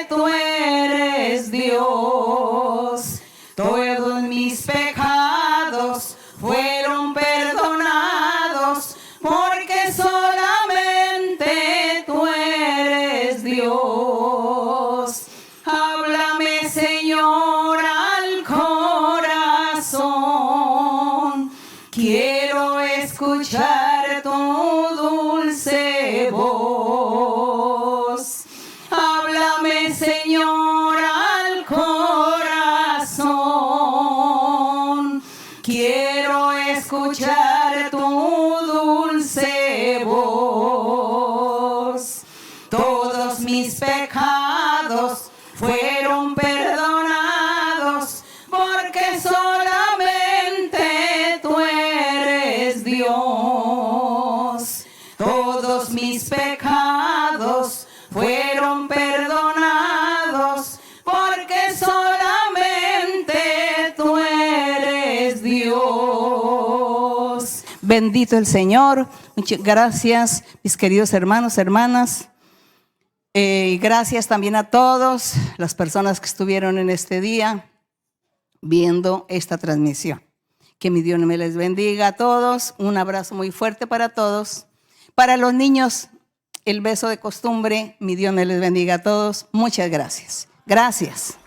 tú eres Dios. Todos mis pecados fueron perdonados, porque solamente tú eres Dios. Háblame, Señor, al corazón. Quiero escuchar tu dulce voz. Háblame, Señor, al corazón. Quiero escuchar tu dulce voz. Todos mis pecados fueron perdonados, porque solamente tú eres Dios. Todos mis pecados fueron perdonados, porque solamente tú eres Dios. Bendito el Señor. Muchas gracias, mis queridos hermanos, hermanas. Gracias también a todas las personas que estuvieron en este día viendo esta transmisión. Que mi Dios me les bendiga a todos. Un abrazo muy fuerte para todos. Para los niños, el beso de costumbre. Mi Dios me les bendiga a todos. Muchas gracias. Gracias.